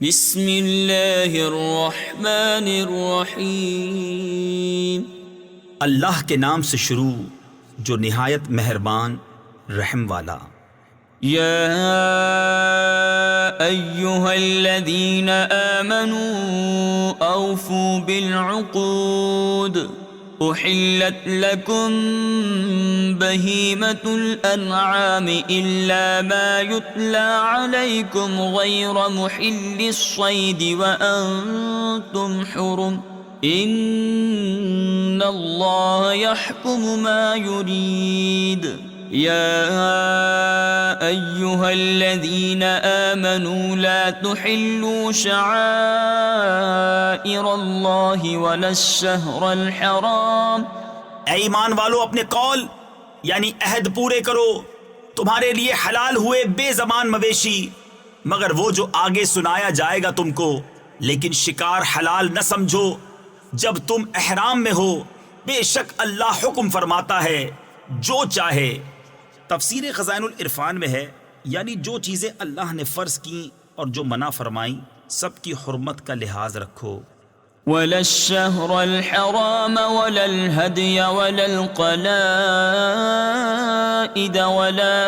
بسم اللہ الرحمن الرحیم۔ اللہ کے نام سے شروع جو نہایت مہربان رحم والا۔ یا ایہا الذین آمنوا اوفوا بالعقود احلت لکم بہیمۃ الانعام الا ما یتلی علیکم غیر محل الصید وانتم حرم ان اللہ یحکم ما یرید۔ یا ایہا الذین آمنوا لا تحلوا شعائر اللہ ولا الشہر الحرام۔ اے ایمان والو، اپنے قول یعنی عہد پورے کرو۔ تمہارے لیے حلال ہوئے بے زبان مویشی مگر وہ جو آگے سنایا جائے گا تم کو، لیکن شکار حلال نہ سمجھو جب تم احرام میں ہو۔ بے شک اللہ حکم فرماتا ہے جو چاہے۔ تفسیر خزائن العرفان میں ہے یعنی جو چیزیں اللہ نے فرض کی اور جو منع فرمائیں سب کی حرمت کا لحاظ رکھو۔ ولا الشهر الحرام ولا الهدي ولا القلائد ولا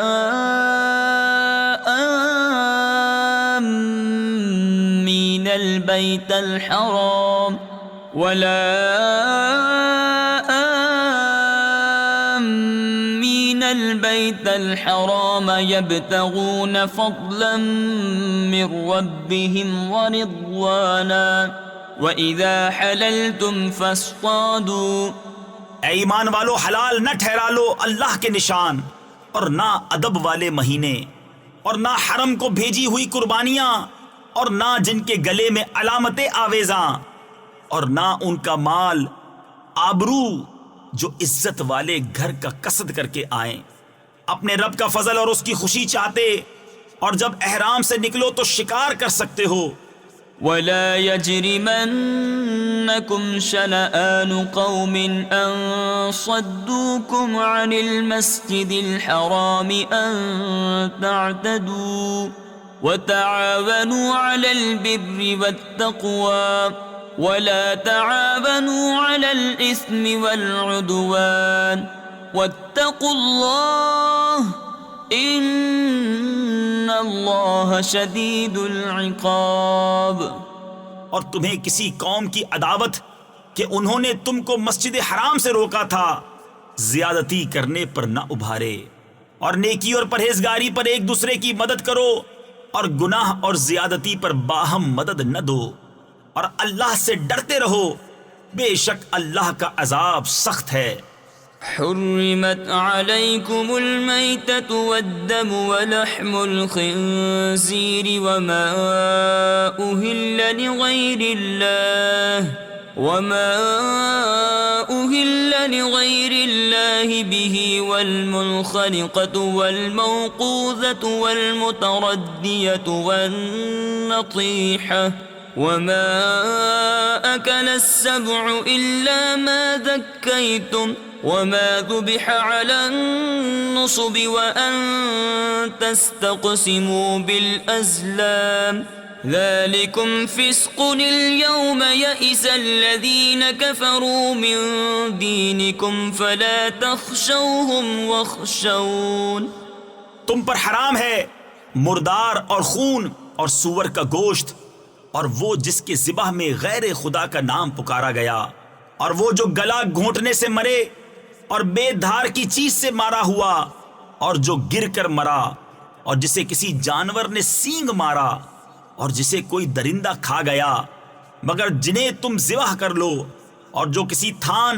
آمين البيت الحرام ولا آمين البيت الحرام يبتغون فضلا من ربهم ورضوانا وَإِذَا حَلَلْتُمْ فَاصْطَادُوا۔ اے ایمان والو، حلال نہ ٹھہرا لو اللہ کے نشان اور نہ ادب والے مہینے اور نہ حرم کو بھیجی ہوئی قربانیاں اور نہ جن کے گلے میں علامت آویزاں اور نہ ان کا مال آبرو جو عزت والے گھر کا قصد کر کے آئیں، اپنے رب کا فضل اور اس کی خوشی چاہتے، اور جب احرام سے نکلو تو شکار کر سکتے ہو۔ وَلَا يَجْرِمَنَّكُمْ شَنَآنُ قَوْمٍ أَن صَدُّوكُمْ عَنِ الْمَسْجِدِ الْحَرَامِ أَن تَعْتَدُوا وَتَعَاوَنُوا عَلَى الْبِرِّ وَالتَّقْوَى وَلَا تَعَاوَنُوا عَلَى الْإِثْمِ وَالْعُدْوَانِ وَاتَّقُوا اللَّهَ ان اللہ شدید العقاب۔ اور تمہیں کسی قوم کی عداوت کہ انہوں نے تم کو مسجد حرام سے روکا تھا زیادتی کرنے پر نہ ابھارے، اور نیکی اور پرہیزگاری پر ایک دوسرے کی مدد کرو، اور گناہ اور زیادتی پر باہم مدد نہ دو، اور اللہ سے ڈرتے رہو، بے شک اللہ کا عذاب سخت ہے۔ حرمت علیکم المیتۃ والدم ولحم الخنزیر وما أهل لغیر اللہ به والمنخنقۃ والموقوذۃ والمتردیۃ والنطیحۃ وما أكل السبع إلا ما ذكيتم وما ذبح على النصب وأن تستقسموا بالأزلام ذلكم فسق اليوم يئس الذين كفروا من دينكم فلا تخشوهم واخشون۔ تم پر حرام ہے مردار اور خون اور سور کا گوشت، اور وہ جس کے ذبح میں غیر خدا کا نام پکارا گیا، اور وہ جو گلا گھونٹنے سے مرے اور بے دھار کی چیز سے مارا ہوا، اور جو گر کر مرا، اور جسے کسی جانور نے سینگ مارا، اور جسے کوئی درندہ کھا گیا، مگر جنہیں تم ذبح کر لو، اور جو کسی تھان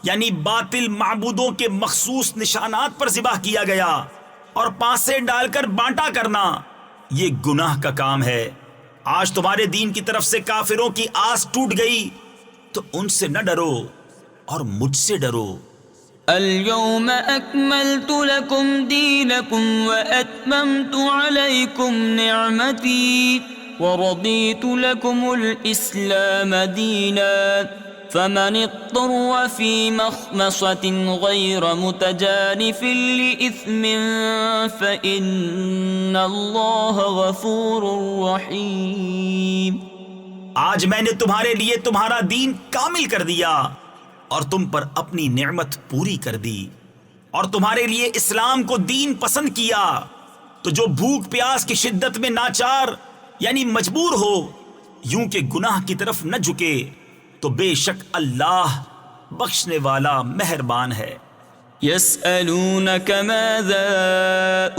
یعنی باطل معبودوں کے مخصوص نشانات پر ذبح کیا گیا، اور پانسے ڈال کر بانٹا کرنا، یہ گناہ کا کام ہے۔ آج تمہارے دین کی طرف سے کافروں کی آس ٹوٹ گئی تو ان سے نہ ڈرو اور مجھ سے ڈرو۔ اليوم اکملت لکم دینکم واتممت علیکم نعمتی ورضیت لکم الاسلام دینا فمن اضطر في مخمصة غير متجانف لإثم فإن الله غفور رحيم. آج میں نے تمہارے لیے تمہارا دین کامل کر دیا اور تم پر اپنی نعمت پوری کر دی اور تمہارے لیے اسلام کو دین پسند کیا. تو جو بھوک پیاس کی شدت میں ناچار یعنی مجبور ہو یوں کہ گناہ کی طرف نہ جھکے تو بے شک اللہ بخشنے والا مہربان ہے. يسألونك ماذا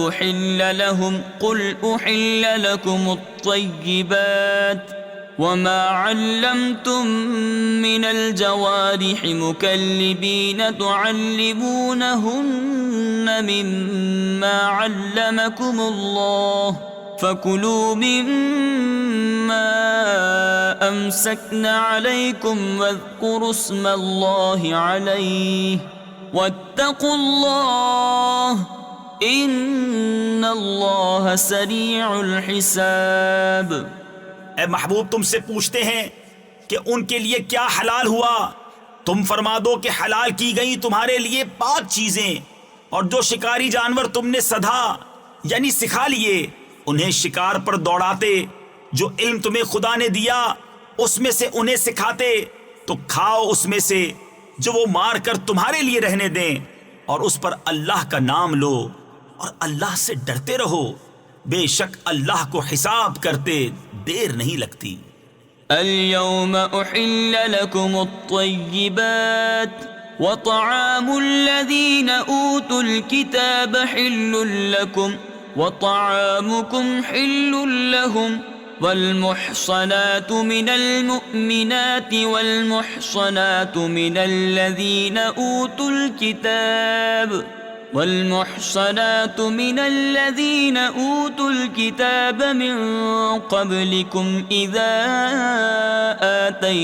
أحل لهم قل أحل لكم الطيبات وما علمتم من الجوارح مكلبين تعلمونهن مما علمكم الله فكلوا مما أمسكن عليكم واذكروا اسم الله عليه واتقوا اللہ ان اللہ سریع الحساب. اے محبوب تم سے پوچھتے ہیں کہ ان کے لیے کیا حلال ہوا. تم فرما دو کہ حلال کی گئی تمہارے لیے پاک چیزیں اور جو شکاری جانور تم نے سدھا یعنی سکھا لیے انہیں شکار پر دوڑاتے جو علم تمہیں خدا نے دیا اس میں سے انہیں سکھاتے تو کھاؤ اس میں سے جو وہ مار کر تمہارے لیے رہنے دیں اور اس پر اللہ کا نام لو اور اللہ سے ڈرتے رہو بے شک اللہ کو حساب کرتے دیر نہیں لگتی. اليوم احل لكم الطيبات وطعام الذين اوتوا الكتاب حل لكم وطعامكم حل لهم والمحصنات من المؤمنات والمحصنات من الذين أوتوا الكتاب من قبلكم إذا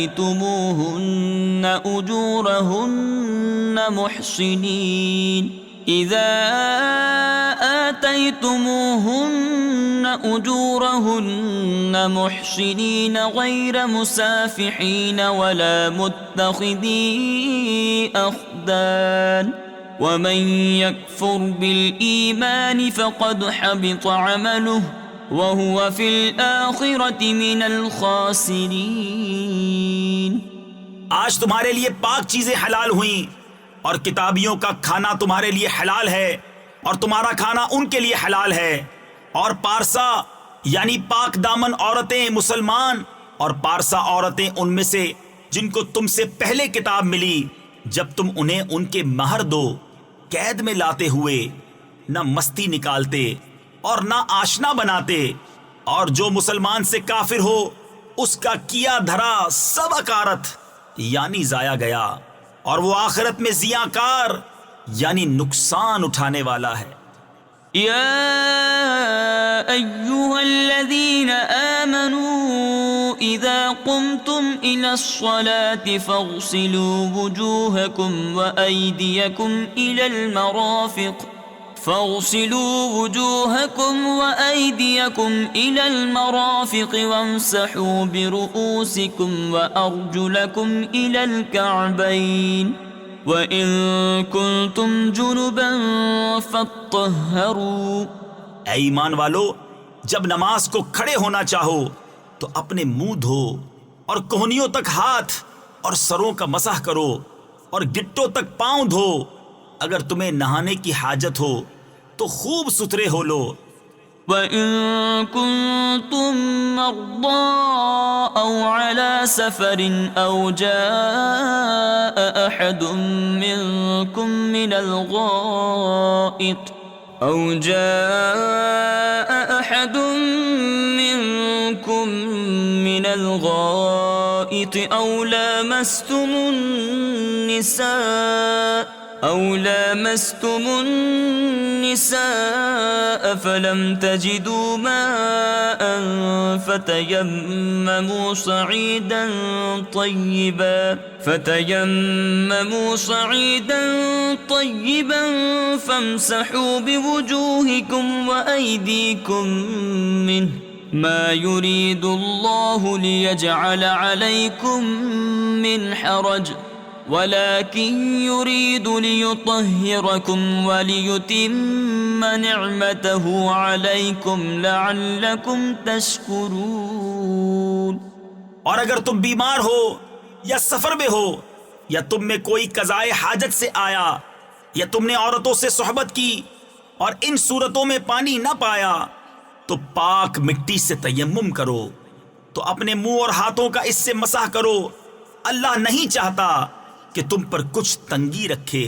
آتيتموهن أجورهن محصنين غير مسافحين ولا متخذي أخدان ومن يكفر بالإيمان فقد حبط عمله وهو في الآخرة من الخاسرين. آج تمہارے لیے پاک چیزیں حلال ہوئیں اور کتابیوں کا کھانا تمہارے لیے حلال ہے اور تمہارا کھانا ان کے لیے حلال ہے. اور پارسا یعنی پاک دامن عورتیں مسلمان اور پارسا عورتیں ان میں سے جن کو تم سے پہلے کتاب ملی جب تم انہیں ان کے مہر دو قید میں لاتے ہوئے نہ مستی نکالتے اور نہ آشنا بناتے. اور جو مسلمان سے کافر ہو اس کا کیا دھرا سب اکارت یعنی ضائع گیا اور وہ آخرت میں زیاں کار یعنی نقصان اٹھانے والا ہے. يا أيها الذين آمنوا إذا قمتم إلى الصلاة فاغسلوا وجوهكم وأيديكم إلى المرافق وامسحوا برؤوسكم وأرجلكم إلى الكعبين وَإِن كُنتُمْ جُنُبًا فَاطَّهَّرُوا. اے ایمان والو جب نماز کو کھڑے ہونا چاہو تو اپنے منہ دھو اور کوہنیوں تک ہاتھ اور سروں کا مسح کرو اور گٹوں تک پاؤں دھو. اگر تمہیں نہانے کی حاجت ہو تو خوب ستھرے ہو لو. وَإِن كُنتُم مَّرْضَىٰ أَوْ عَلَىٰ سَفَرٍ أَوْ جَاءَ أَحَدٌ مِّنكُم من الغائط أو لامستم النساء فلم تجدوا ماء فتيمموا صعيدا طيبا فامسحوا بوجوهكم وأيديكم منه ما يريد الله ليجعل عليكم من حرج ولكن يريد ليطهركم وليتم نعمته عليكم لعلكم تشكرون. اور اگر تم بیمار ہو یا سفر میں ہو یا تم میں کوئی قضائے حاجت سے آیا یا تم نے عورتوں سے صحبت کی اور ان صورتوں میں پانی نہ پایا تو پاک مٹی سے تیمم کرو تو اپنے منہ اور ہاتھوں کا اس سے مسح کرو. اللہ نہیں چاہتا کہ تم پر کچھ تنگی رکھے،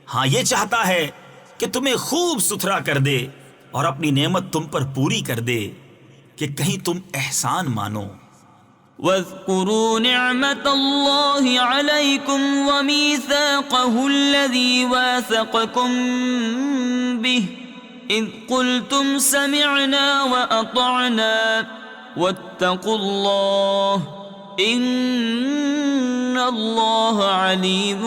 ہاں یہ چاہتا ہے کہ تمہیں خوب ستھرا کر دے اور اپنی نعمت تم پر پوری کر دے کہ کہیں تم احسان مانو. واذكروا نعمة الله عليكم وميثاقه الذي واثقكم به إذ قلتم سمعنا وأطعنا واتقوا الله إن الله عليم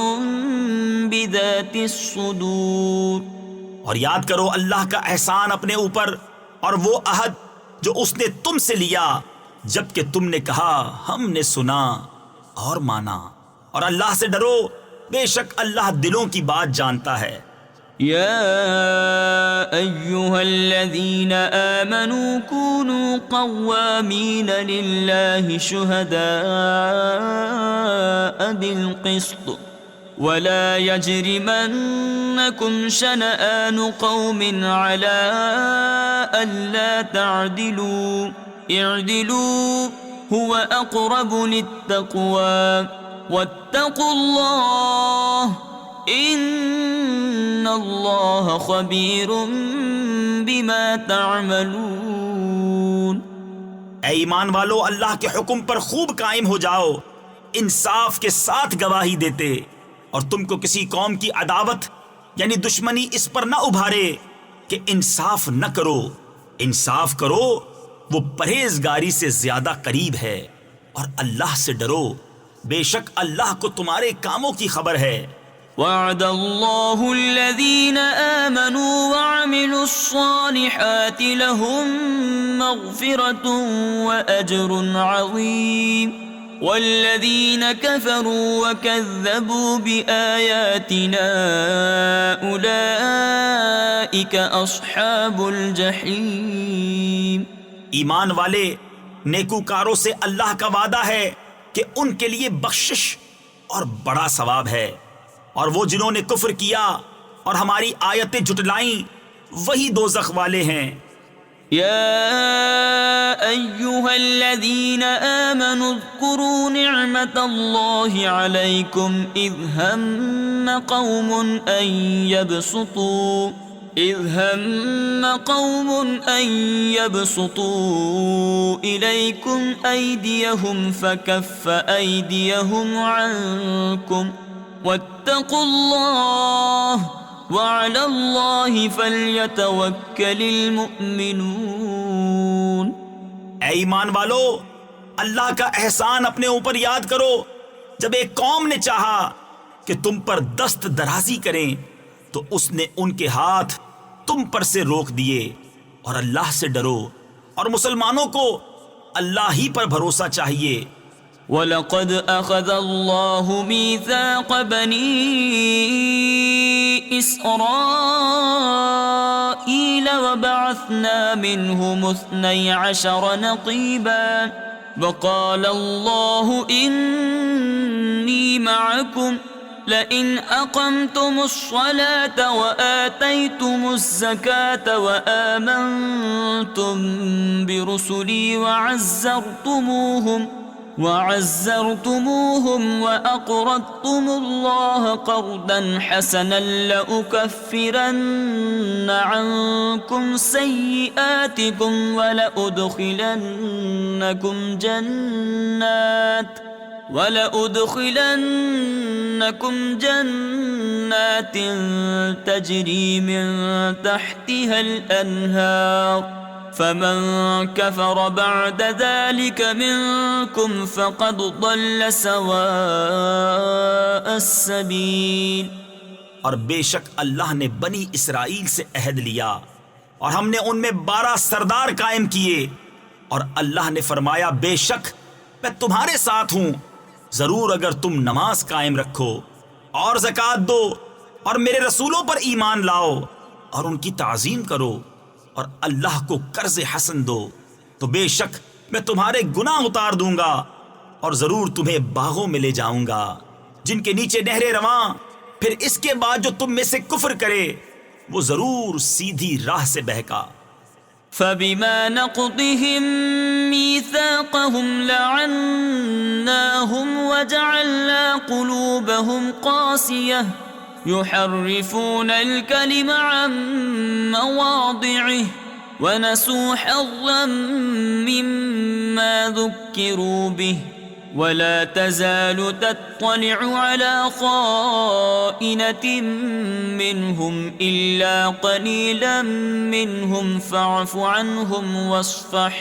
بذات الصدور. اور یاد کرو اللہ کا احسان اپنے اوپر اور وہ عہد جو اس نے تم سے لیا جبکہ تم نے کہا ہم نے سنا اور مانا، اور اللہ سے ڈرو بے شک اللہ دلوں کی بات جانتا ہے. يا أيها الذين آمنوا كونوا قوامين لله شهداء بالقسط ولا يجرمنكم شنآن قوم على ألا تعدلوا اعدلوا هو أقرب للتقوى واتقوا الله ان اللہ خبیر بما تعملون. اے ایمان والو اللہ کے حکم پر خوب قائم ہو جاؤ انصاف کے ساتھ گواہی دیتے، اور تم کو کسی قوم کی عداوت یعنی دشمنی اس پر نہ ابھارے کہ انصاف نہ کرو. انصاف کرو، وہ پرہیزگاری سے زیادہ قریب ہے، اور اللہ سے ڈرو بے شک اللہ کو تمہارے کاموں کی خبر ہے. وعد اللہ الذین آمنوا وعملوا الصالحات لهم مغفرة وأجر عظیم والذین كفروا وكذبوا بآیاتنا أولئک اصحاب الجحیم. ایمان والے نیکوکاروں سے اللہ کا وعدہ ہے کہ ان کے لیے بخشش اور بڑا ثواب ہے، اور وہ جنہوں نے کفر کیا اور ہماری آیتیں جھٹلائیں وہی دوزخ والے ہیں. يا أيها الذين آمنوا اذكروا نعمة الله عليكم إذ هم قوم أن يبسطوا إليكم أيديهم فكف أيديهم عنكم واتقوا الله وعلى الله فليتوكل المؤمنون. اے ایمان والو اللہ کا احسان اپنے اوپر یاد کرو جب ایک قوم نے چاہا کہ تم پر دست درازی کریں تو اس نے ان کے ہاتھ تم پر سے روک دیے، اور اللہ سے ڈرو اور مسلمانوں کو اللہ ہی پر بھروسہ چاہیے. وَلَقَدْ أَخَذَ اللَّهُ مِيثَاقَ بَنِي إِسْرَائِيلَ وَبَعَثْنَا مِنْهُمُ 12 نَقِيبًا وَقَالَ اللَّهُ إِنِّي مَعَكُمْ لئن أقمتم الصلاة وآتيتم الزكاة وآمنتم برسلي وعزرتموهم وأقرضتم الله قرضا حسنا لأكفرن عنكم سيئاتكم ولأدخلنكم جنات تجري من تحتها الأنهار فمن كفر بعد ذلك منكم فقد ضل سواء السبيل. اور بے شک اللہ نے بنی اسرائیل سے عہد لیا اور ہم نے ان میں 12 سردار قائم کیے، اور اللہ نے فرمایا بے شک میں تمہارے ساتھ ہوں، ضرور اگر تم نماز قائم رکھو اور زکوٰۃ دو اور میرے رسولوں پر ایمان لاؤ اور ان کی تعظیم کرو اور اللہ کو قرض حسن دو تو بے شک میں تمہارے گناہ اتار دوں گا اور ضرور تمہیں باغوں میں لے جاؤں گا جن کے نیچے نہریں رواں. پھر اس کے بعد جو تم میں سے کفر کرے وہ ضرور سیدھی راہ سے بہکا. فبما نقضهم ميثاقهم لعناهم وجعلنا قلوبهم قاسية يحرفون الكلم عن مواضعه ونسوا حظا مما ذكروا به ولا تزال تطلع على خائنة منهم إلا قليلا منهم فاعف عنهم واصفح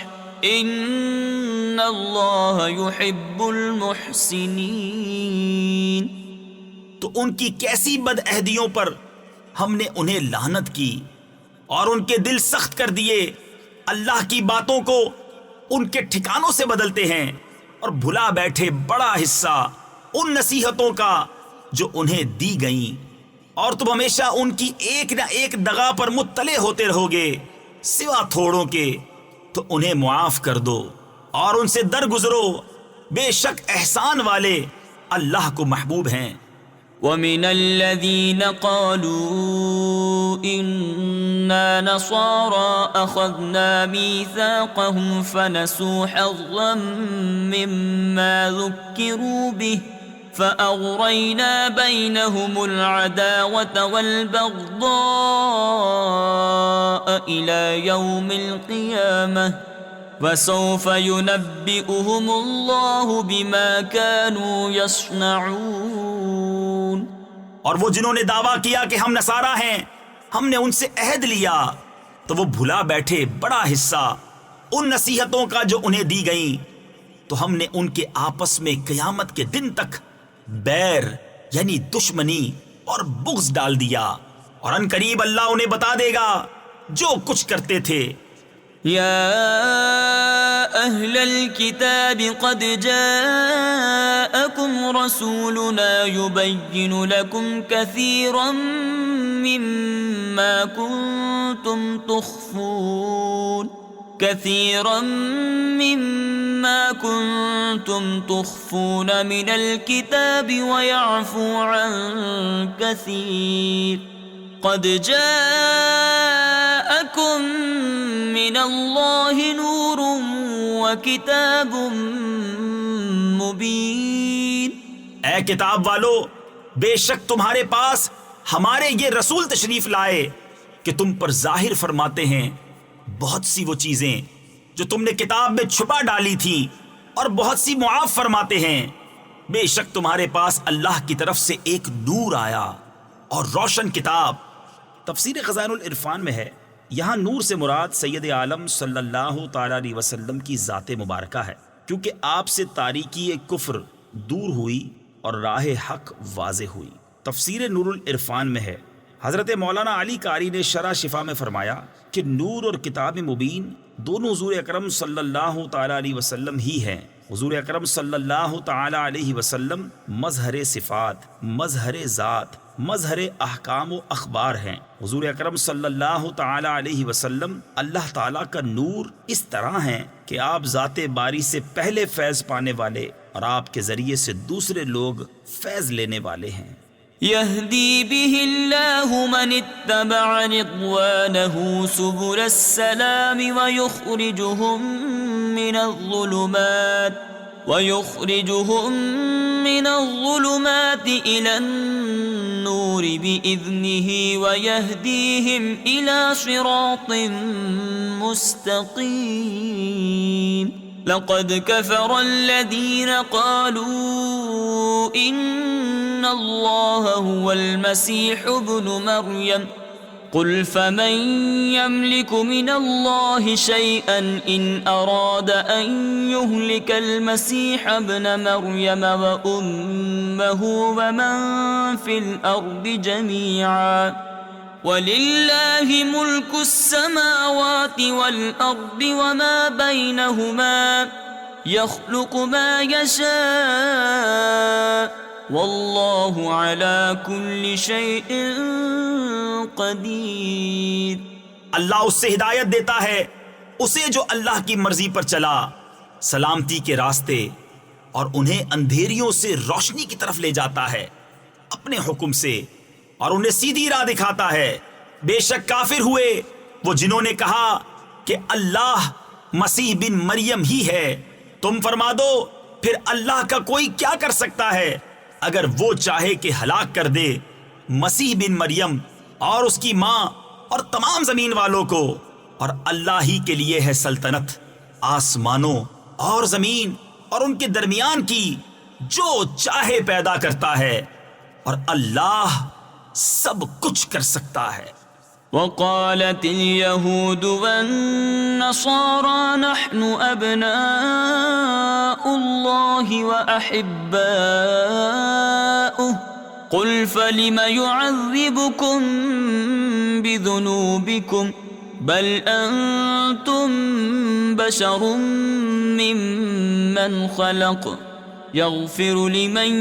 إن الله يحب المحسنين. تو ان کی کیسی بد عہدیوں پر ہم نے انہیں لعنت کی اور ان کے دل سخت کر دیے. اللہ کی باتوں کو ان کے ٹھکانوں سے بدلتے ہیں اور بھلا بیٹھے بڑا حصہ ان نصیحتوں کا جو انہیں دی گئیں، اور تم ہمیشہ ان کی ایک نہ ایک دغا پر مطلع ہوتے رہو گے سوا تھوڑوں کے. تو انہیں معاف کر دو اور ان سے درگزرو، بے شک احسان والے اللہ کو محبوب ہیں. ومن الذين قالوا إنا نصارى أخذنا ميثاقهم فنسوا حظا مما ذكروا به فأغرينا بينهم العداوة والبغضاء إلى يوم القيامة وسوف ينبئهم الله بما كانوا يصنعون. اور وہ جنہوں نے دعویٰ کیا کہ ہم نصارہ ہیں، ہم نے ان سے عہد لیا، تو وہ بھلا بیٹھے بڑا حصہ ان نصیحتوں کا جو انہیں دی گئیں، تو ہم نے ان کے آپس میں قیامت کے دن تک بیر یعنی دشمنی اور بغض ڈال دیا، اور ان قریب اللہ انہیں بتا دے گا جو کچھ کرتے تھے. يا أهل الكتاب قد جاءكم رسولنا يبين لكم كثيرا مما كنتم تخفون من الكتاب ويعفو عن كثير قد جاءكم من الله نور وكتاب مبين. اے کتاب والو، بے شک تمہارے پاس ہمارے یہ رسول تشریف لائے کہ تم پر ظاہر فرماتے ہیں بہت سی وہ چیزیں جو تم نے کتاب میں چھپا ڈالی تھی، اور بہت سی معاف فرماتے ہیں. بے شک تمہارے پاس اللہ کی طرف سے ایک نور آیا اور روشن کتاب. تفسیر خزائن العرفان میں ہے، یہاں نور سے مراد سید عالم صلی اللہ تعالی علیہ وسلم کی ذات مبارکہ ہے، کیونکہ آپ سے تاریکی کفر دور ہوئی اور راہ حق واضح ہوئی. تفسیر نور العرفان میں ہے، حضرت مولانا علی قاری نے شرح شفا میں فرمایا کہ نور اور کتاب مبین دونوں حضور اکرم صلی اللہ تعالی علیہ وسلم ہی ہیں. حضور اکرم صلی اللہ تعالی علیہ وسلم مظہر صفات، مظہر ذات، مظہر احکام و اخبار ہیں. حضور اکرم صلی اللہ تعالی علیہ وسلم اللہ تعالیٰ کا نور اس طرح ہیں کہ آپ ذات باری سے پہلے فیض پانے والے اور آپ کے ذریعے سے دوسرے لوگ فیض لینے والے ہیں. يهدي به الله من اتبع رضوانه سبل السلام ويخرجهم من الظلمات إلى النور بإذنه ويهديهم إلى صراط مستقيم. لقد كفر الذين قالوا إن الله هو المسيح ابن مريم قل فمن يملك من الله شيئا إن أراد أن يهلك المسيح ابن مريم وأمه ومن في الأرض جميعا ولله ملك السماوات والأرض وما بينهما يخلق ما يشاء والله على كل شيء قدیر. اللہ اس سے ہدایت دیتا ہے اسے جو اللہ کی مرضی پر چلا سلامتی کے راستے، اور انہیں اندھیریوں سے روشنی کی طرف لے جاتا ہے اپنے حکم سے، اور انہیں سیدھی راہ دکھاتا ہے۔ بے شک کافر ہوئے وہ جنہوں نے کہا کہ اللہ مسیح بن مریم ہی ہے۔ تم فرما دو پھر اللہ کا کوئی کیا کر سکتا ہے اگر وہ چاہے کہ ہلاک کر دے مسیح بن مریم اور اس کی ماں اور تمام زمین والوں کو، اور اللہ ہی کے لیے ہے سلطنت آسمانوں اور زمین اور ان کے درمیان کی، جو چاہے پیدا کرتا ہے، اور اللہ سب کچھ کر سکتا ہے۔ وقالت اليهود والنصارى نحن أبناء الله وأحباؤه قل فلم يعذبكم بذنوبكم بل أنتم بشر ممن خلق يغفر لمن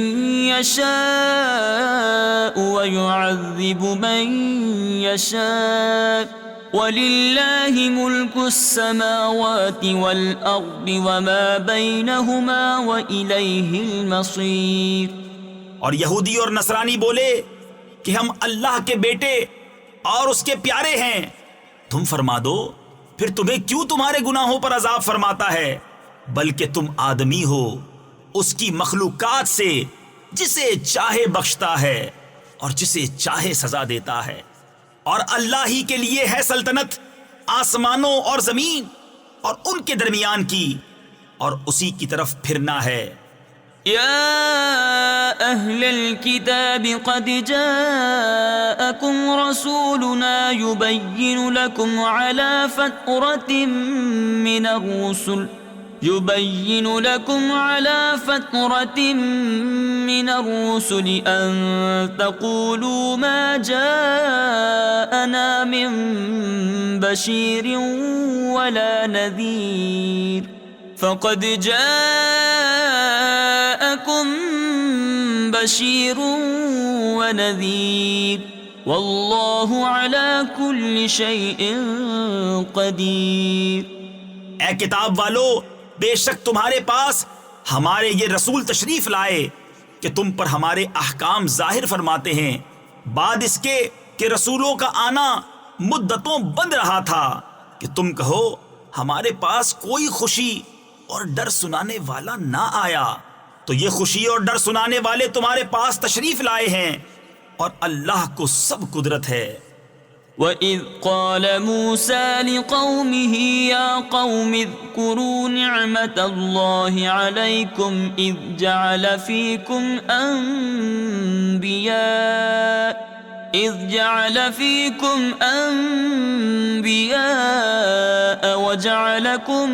يشاء ويعذب من يشاء ولله ملك السماوات والأرض وما بينهما وإليه المصير۔ اور یہودی اور نصرانی بولے کہ ہم اللہ کے بیٹے اور اس کے پیارے ہیں۔ تم فرما دو پھر تمہیں کیوں تمہارے گناہوں پر عذاب فرماتا ہے، بلکہ تم آدمی ہو اس کی مخلوقات سے، جسے چاہے بخشتا ہے اور جسے چاہے سزا دیتا ہے، اور اللہ ہی کے لیے ہے سلطنت آسمانوں اور زمین اور ان کے درمیان کی، اور اسی کی طرف پھرنا ہے۔ يا أهل الكتاب قد جاءكم رسولنا يبين لكم على فترة من الرسل أن تقولوا ما جاءنا من بشير ولا نذير فقد جاءكم بشير ونذير والله على كل شيء قدير۔ اے کتاب والو، بے شک تمہارے پاس ہمارے یہ رسول تشریف لائے کہ تم پر ہمارے احکام ظاہر فرماتے ہیں، بعد اس کے کہ رسولوں کا آنا مدتوں بند رہا تھا، کہ تم کہو ہمارے پاس کوئی خوشی اور ڈر سنانے والا نہ آیا، تو یہ خوشی اور ڈر سنانے والے تمہارے پاس تشریف لائے ہیں، اور اللہ کو سب قدرت ہے۔ وَإِذْ قَالَ مُوسَى لِقَوْمِهِ يَا قَوْمِ اذْكُرُوا نِعْمَةَ اللَّهِ عَلَيْكُمْ إِذْ جَعَلَ فِيكُمْ أَنْبِيَاءَ وَجَعَلَكُمْ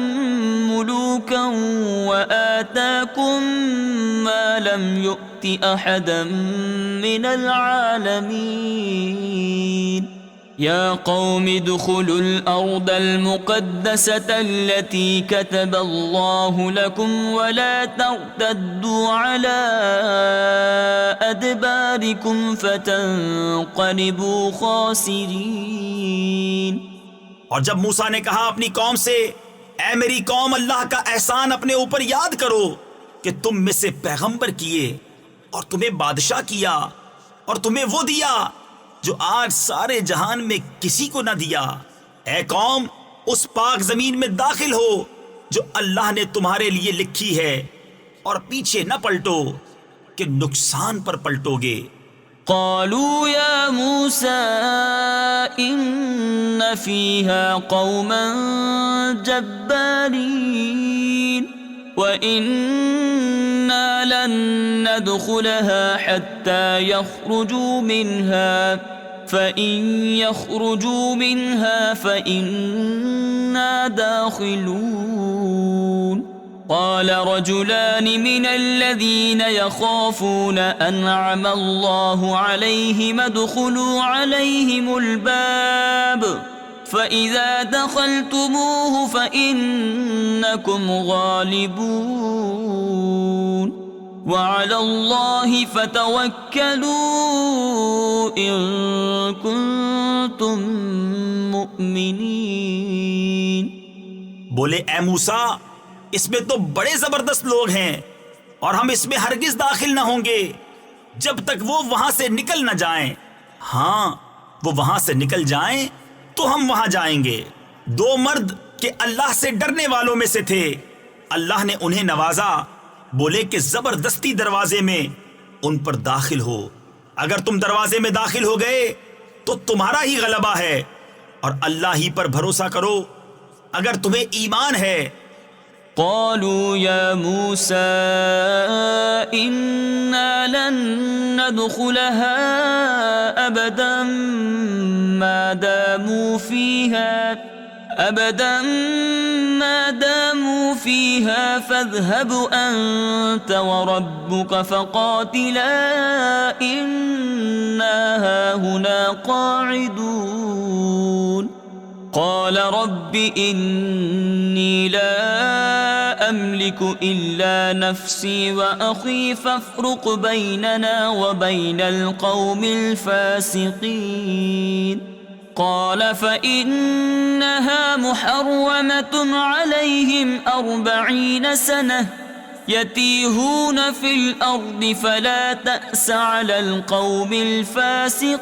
مُلُوكًا وَآتَاكُمْ مَا لَمْ يُؤْتِ أَحَدًا مِنَ الْعَالَمِينَ۔ يا قوم ادخلوا الأرض المقدسة التي كتب الله لكم ولا ترتدوا على أدباركم فتنقلبوا خاسرين۔ اور جب موسیٰ نے کہا اپنی قوم سے، اے میری قوم، اللہ کا احسان اپنے اوپر یاد کرو کہ تم میں سے پیغمبر کیے اور تمہیں بادشاہ کیا اور تمہیں وہ دیا جو آج سارے جہان میں کسی کو نہ دیا۔ اے قوم، اس پاک زمین میں داخل ہو جو اللہ نے تمہارے لیے لکھی ہے، اور پیچھے نہ پلٹو کہ نقصان پر پلٹو گے۔ قالوا يا موسى إن فيها قوما جبارين وإنا لن ندخلها حتى يخرجوا منها فإن يخرجوا منها فإنا داخلون۔ قال رجلان من الذين يخافون أنعم الله عليهم ادخلوا عليهم الباب فإذا دخلتموه فإنكم غالبون وعلى الله فتوكلوا إن كنتم مؤمنين۔ بولے اے موسیٰ، اس میں تو بڑے زبردست لوگ ہیں، اور ہم اس میں ہرگز داخل نہ ہوں گے جب تک وہ وہاں سے نکل نہ جائیں۔ ہاں وہ وہاں سے نکل جائیں تو ہم وہاں جائیں گے۔ دو مرد کہ اللہ سے ڈرنے والوں میں سے تھے، اللہ نے انہیں نوازا، بولے کہ زبردستی دروازے میں ان پر داخل ہو، اگر تم دروازے میں داخل ہو گئے تو تمہارا ہی غلبہ ہے، اور اللہ ہی پر بھروسہ کرو اگر تمہیں ایمان ہے۔ قالوا يا موسى إنا لن ندخلها أبدا ما داموا فيها فاذهب أنت وربك فقاتلا إنا هاهنا قاعدون قال رب إني لا أملك إلا نفسي وأخي فافرق بيننا وبين القوم الفاسقين قال فإنها محرمة عليهم 40 سنة يتيهون في الأرض فلا تأس على القوم الفاسقين۔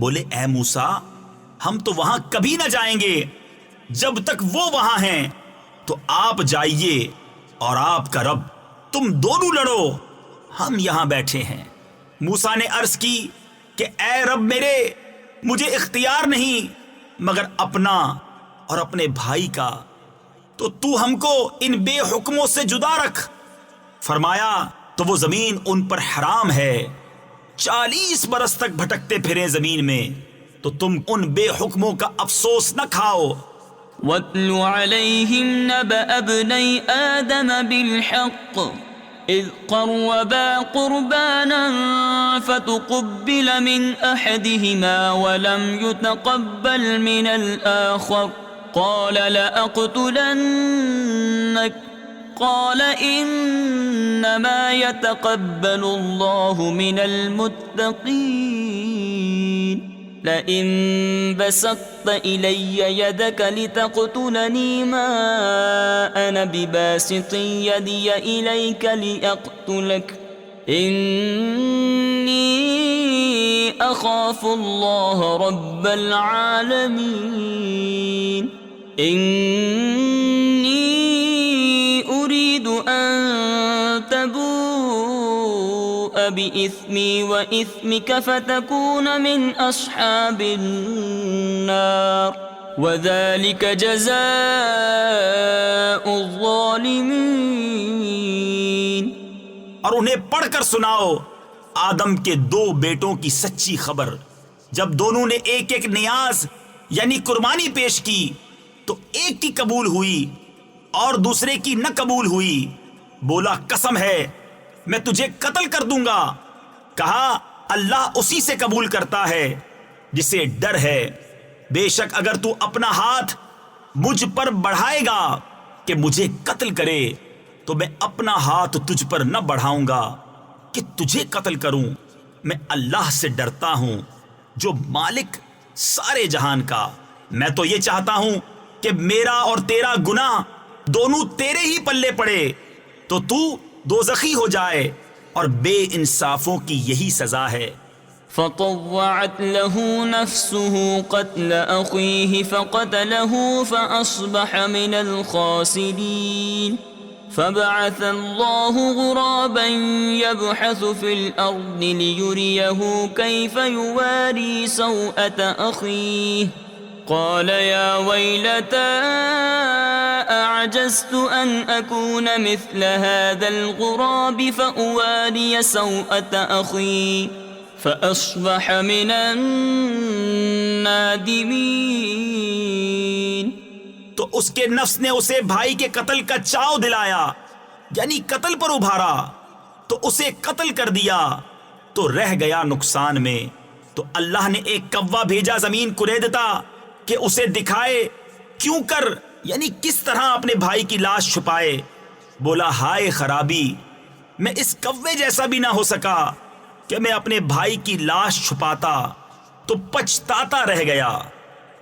بولے اے موسیٰ ہم تو وہاں کبھی نہ جائیں گے جب تک وہ وہاں ہیں، تو آپ جائیے اور آپ کا رب، تم دونوں لڑو، ہم یہاں بیٹھے ہیں۔ موسیٰ نے عرض کی کہ اے رب میرے، مجھے اختیار نہیں مگر اپنا اور اپنے بھائی کا، تو تو ہم کو ان بے حکموں سے جدا رکھ۔ فرمایا تو وہ زمین ان پر حرام ہے، 40 برس تک بھٹکتے پھریں زمین میں، تو تم ان بے حکموں کا افسوس نہ کھاؤ۔ وَاتْلُ عَلَيْهِمْ نَبَأَ ابْنَيْ آدَمَ بِالْحَقِّ إِذْ قَرَّبَا قُرْبَانًا فَتُقُبِّلَ مِنْ أَحَدِهِمَا وَلَمْ يُتَقَبَّلْ مِنَ الْآخَرِ قَالَ لَأَقْتُلَنَّكَ قال انما يتقبل الله من المتقين لئن بسطت الي يدك لتقتلني ما انا بباسط يدي اليك لاقتلك اني اخاف الله رب العالمين أريد أن تبوء بإثمي وإثمك فتكون من أصحاب النار وذلك جزاء الظالمين۔ اور انہیں پڑھ کر سناؤ آدم کے 2 بیٹوں کی سچی خبر۔ جب دونوں نے ایک ایک نیاز یعنی قربانی پیش کی تو ایک کی قبول ہوئی اور دوسرے کی نہ قبول ہوئی۔ بولا قسم ہے میں تجھے قتل کر دوں گا۔ کہا اللہ اسی سے قبول کرتا ہے جسے ڈر ہے۔ بے شک اگر تو اپنا ہاتھ مجھ پر بڑھائے گا کہ مجھے قتل کرے تو میں اپنا ہاتھ تجھ پر نہ بڑھاؤں گا کہ تجھے قتل کروں۔ میں اللہ سے ڈرتا ہوں جو مالک سارے جہان کا۔ میں تو یہ چاہتا ہوں کہ میرا اور تیرا گناہ دونوں تیرے ہی پلے پڑے تو تو دوزخی ہو جائے، اور بے انصافوں کی یہی سزا ہے۔ فطوعت له نفسه قتل أخيه فقتله فأصبح من الخاسرين فبعث الله غرابا يبحث في الأرض ليريه كيف يواري سوءة أخيه قال يا ويلتى أعجزت أن أكون مثل هذا الغراب فأواري سوءة أخي فأصبح من النادمين۔ تو اس کے نفس نے اسے بھائی کے قتل کا چاؤ دلایا، یعنی قتل پر ابھارا، تو اسے قتل کر دیا تو رہ گیا نقصان میں۔ تو اللہ نے ایک کوا بھیجا زمین کریدتا کہ اسے دکھائے کیوں کر یعنی کس طرح اپنے بھائی کی لاش چھپائے۔ بولا ہائے خرابی، میں اس کوے جیسا بھی نہ ہو سکا کہ میں اپنے بھائی کی لاش چھپاتا، تو پچھتاتا رہ گیا۔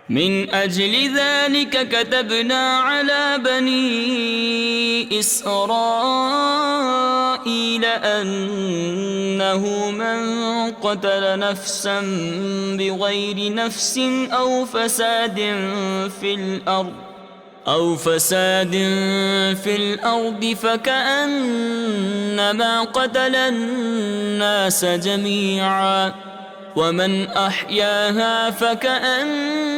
من أجل ذلك كتبنا على بني إسرائيل أنه من قتل نفسا بغير نفس أو فساد في الأرض فكأنما قتل الناس جميعا ومن أحياها فكأنما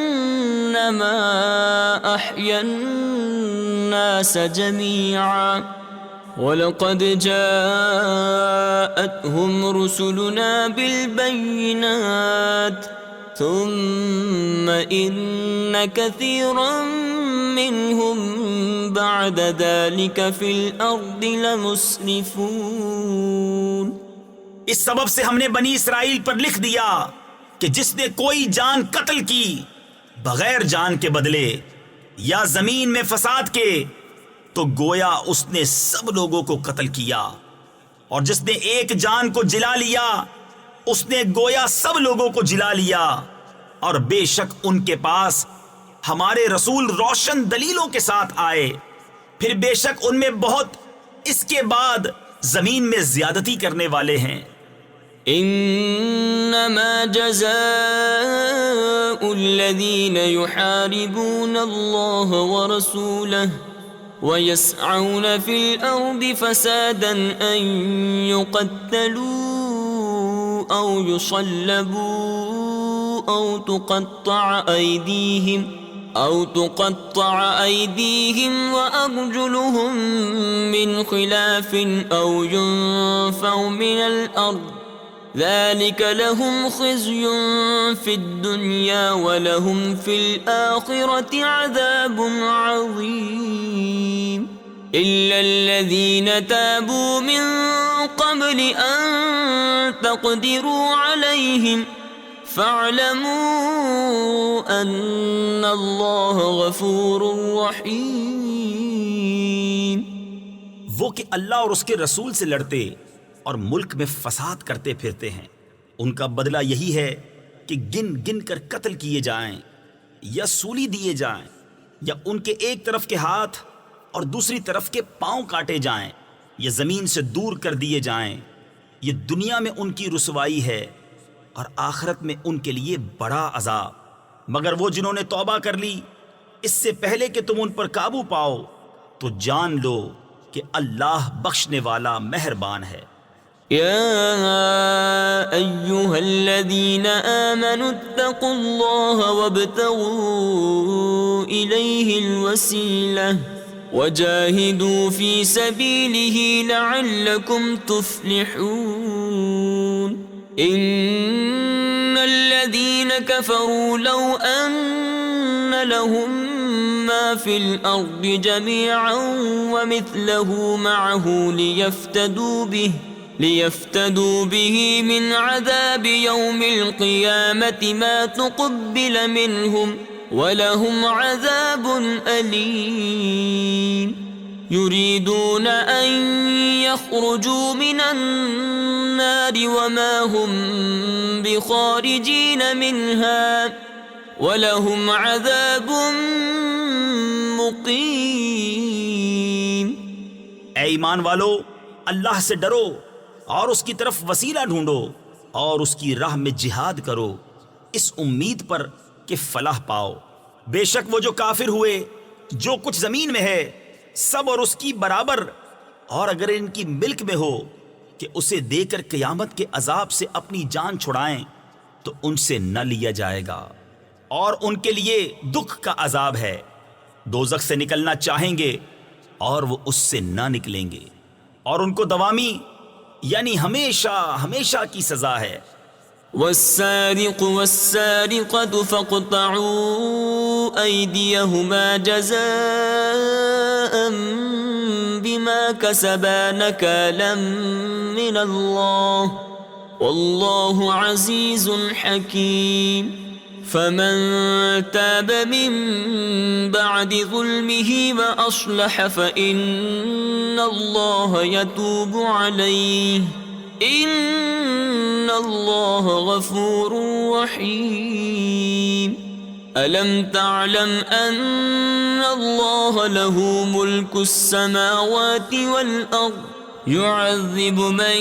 أحيا الناس جميعا وَلَقَدْ جَاءَتْهُمْ رُسُلُنَا بِالْبَيِّنَاتِ ثُمَّ إِنَّ كَثِيرًا مِّنْهُمْ بَعْدَ ذَلِكَ فِي الْأَرْضِ لَمُسْرِفُونَ۔ اس سبب سے ہم نے بنی اسرائیل پر لکھ دیا کہ جس نے کوئی جان قتل کی بغیر جان کے بدلے یا زمین میں فساد کے تو گویا اس نے سب لوگوں کو قتل کیا، اور جس نے ایک جان کو جلا لیا اس نے گویا سب لوگوں کو جلا لیا، اور بے شک ان کے پاس ہمارے رسول روشن دلیلوں کے ساتھ آئے، پھر بے شک ان میں بہت اس کے بعد زمین میں زیادتی کرنے والے ہیں۔ انما جزاء الذين يحاربون الله ورسوله ويسعون في الأرض فسادا أن يقتلوا أو يصلبوا أو تقطع أيديهم وأرجلهم من خلاف أو ينفوا من الأرض ذلك لهم خزي في الدنيا ولهم في الآخرة عذاب عظيم إلا الذين تابوا من قبل أن تقدروا عليهم فاعلموا أن الله غفور رحيم۔ وہ کہ اللہ اور اس کے رسول سے لڑتے اور ملک میں فساد کرتے پھرتے ہیں، ان کا بدلہ یہی ہے کہ گن گن کر قتل کیے جائیں یا سولی دیے جائیں، یا ان کے ایک طرف کے ہاتھ اور دوسری طرف کے پاؤں کاٹے جائیں یا زمین سے دور کر دیے جائیں۔ یہ دنیا میں ان کی رسوائی ہے اور آخرت میں ان کے لیے بڑا عذاب۔ مگر وہ جنہوں نے توبہ کر لی اس سے پہلے کہ تم ان پر قابو پاؤ تو جان لو کہ اللہ بخشنے والا مہربان ہے۔ يا أيها الذين آمنوا اتقوا الله وابتغوا إليه الوسيلة وجاهدوا في سبيله لعلكم تفلحون إن الذين كفروا لو أن لهم ما في الأرض جميعا ومثله معه ليفتدوا به من عذاب يوم القيامة ما تقبل منهم ولهم عذاب أليم يريدون أن يخرجوا من النار وما هم بخارجين منها ولهم عذاب مقيم۔ اے ایمان والو، اللہ سے ڈرو اور اس کی طرف وسیلہ ڈھونڈو اور اس کی راہ میں جہاد کرو اس امید پر کہ فلاح پاؤ۔ بے شک وہ جو کافر ہوئے جو کچھ زمین میں ہے سب اور اس کی برابر، اور اگر ان کی ملک میں ہو کہ اسے دے کر قیامت کے عذاب سے اپنی جان چھڑائیں تو ان سے نہ لیا جائے گا، اور ان کے لیے دکھ کا عذاب ہے۔ دوزخ سے نکلنا چاہیں گے اور وہ اس سے نہ نکلیں گے، اور ان کو دوامی یعنی ہمیشہ ہمیشہ کی سزا ہے۔ والسارق والسارقة فاقطعوا أيديهما جزاء بما كسبا نكالا من الله والله عزيز حكيم فمن تاب من بعد ظلمه وأصلح فإن الله يتوب عليه إن الله غفور رحيم۔ ألم تعلم أن الله له ملك السماوات والأرض يعذب من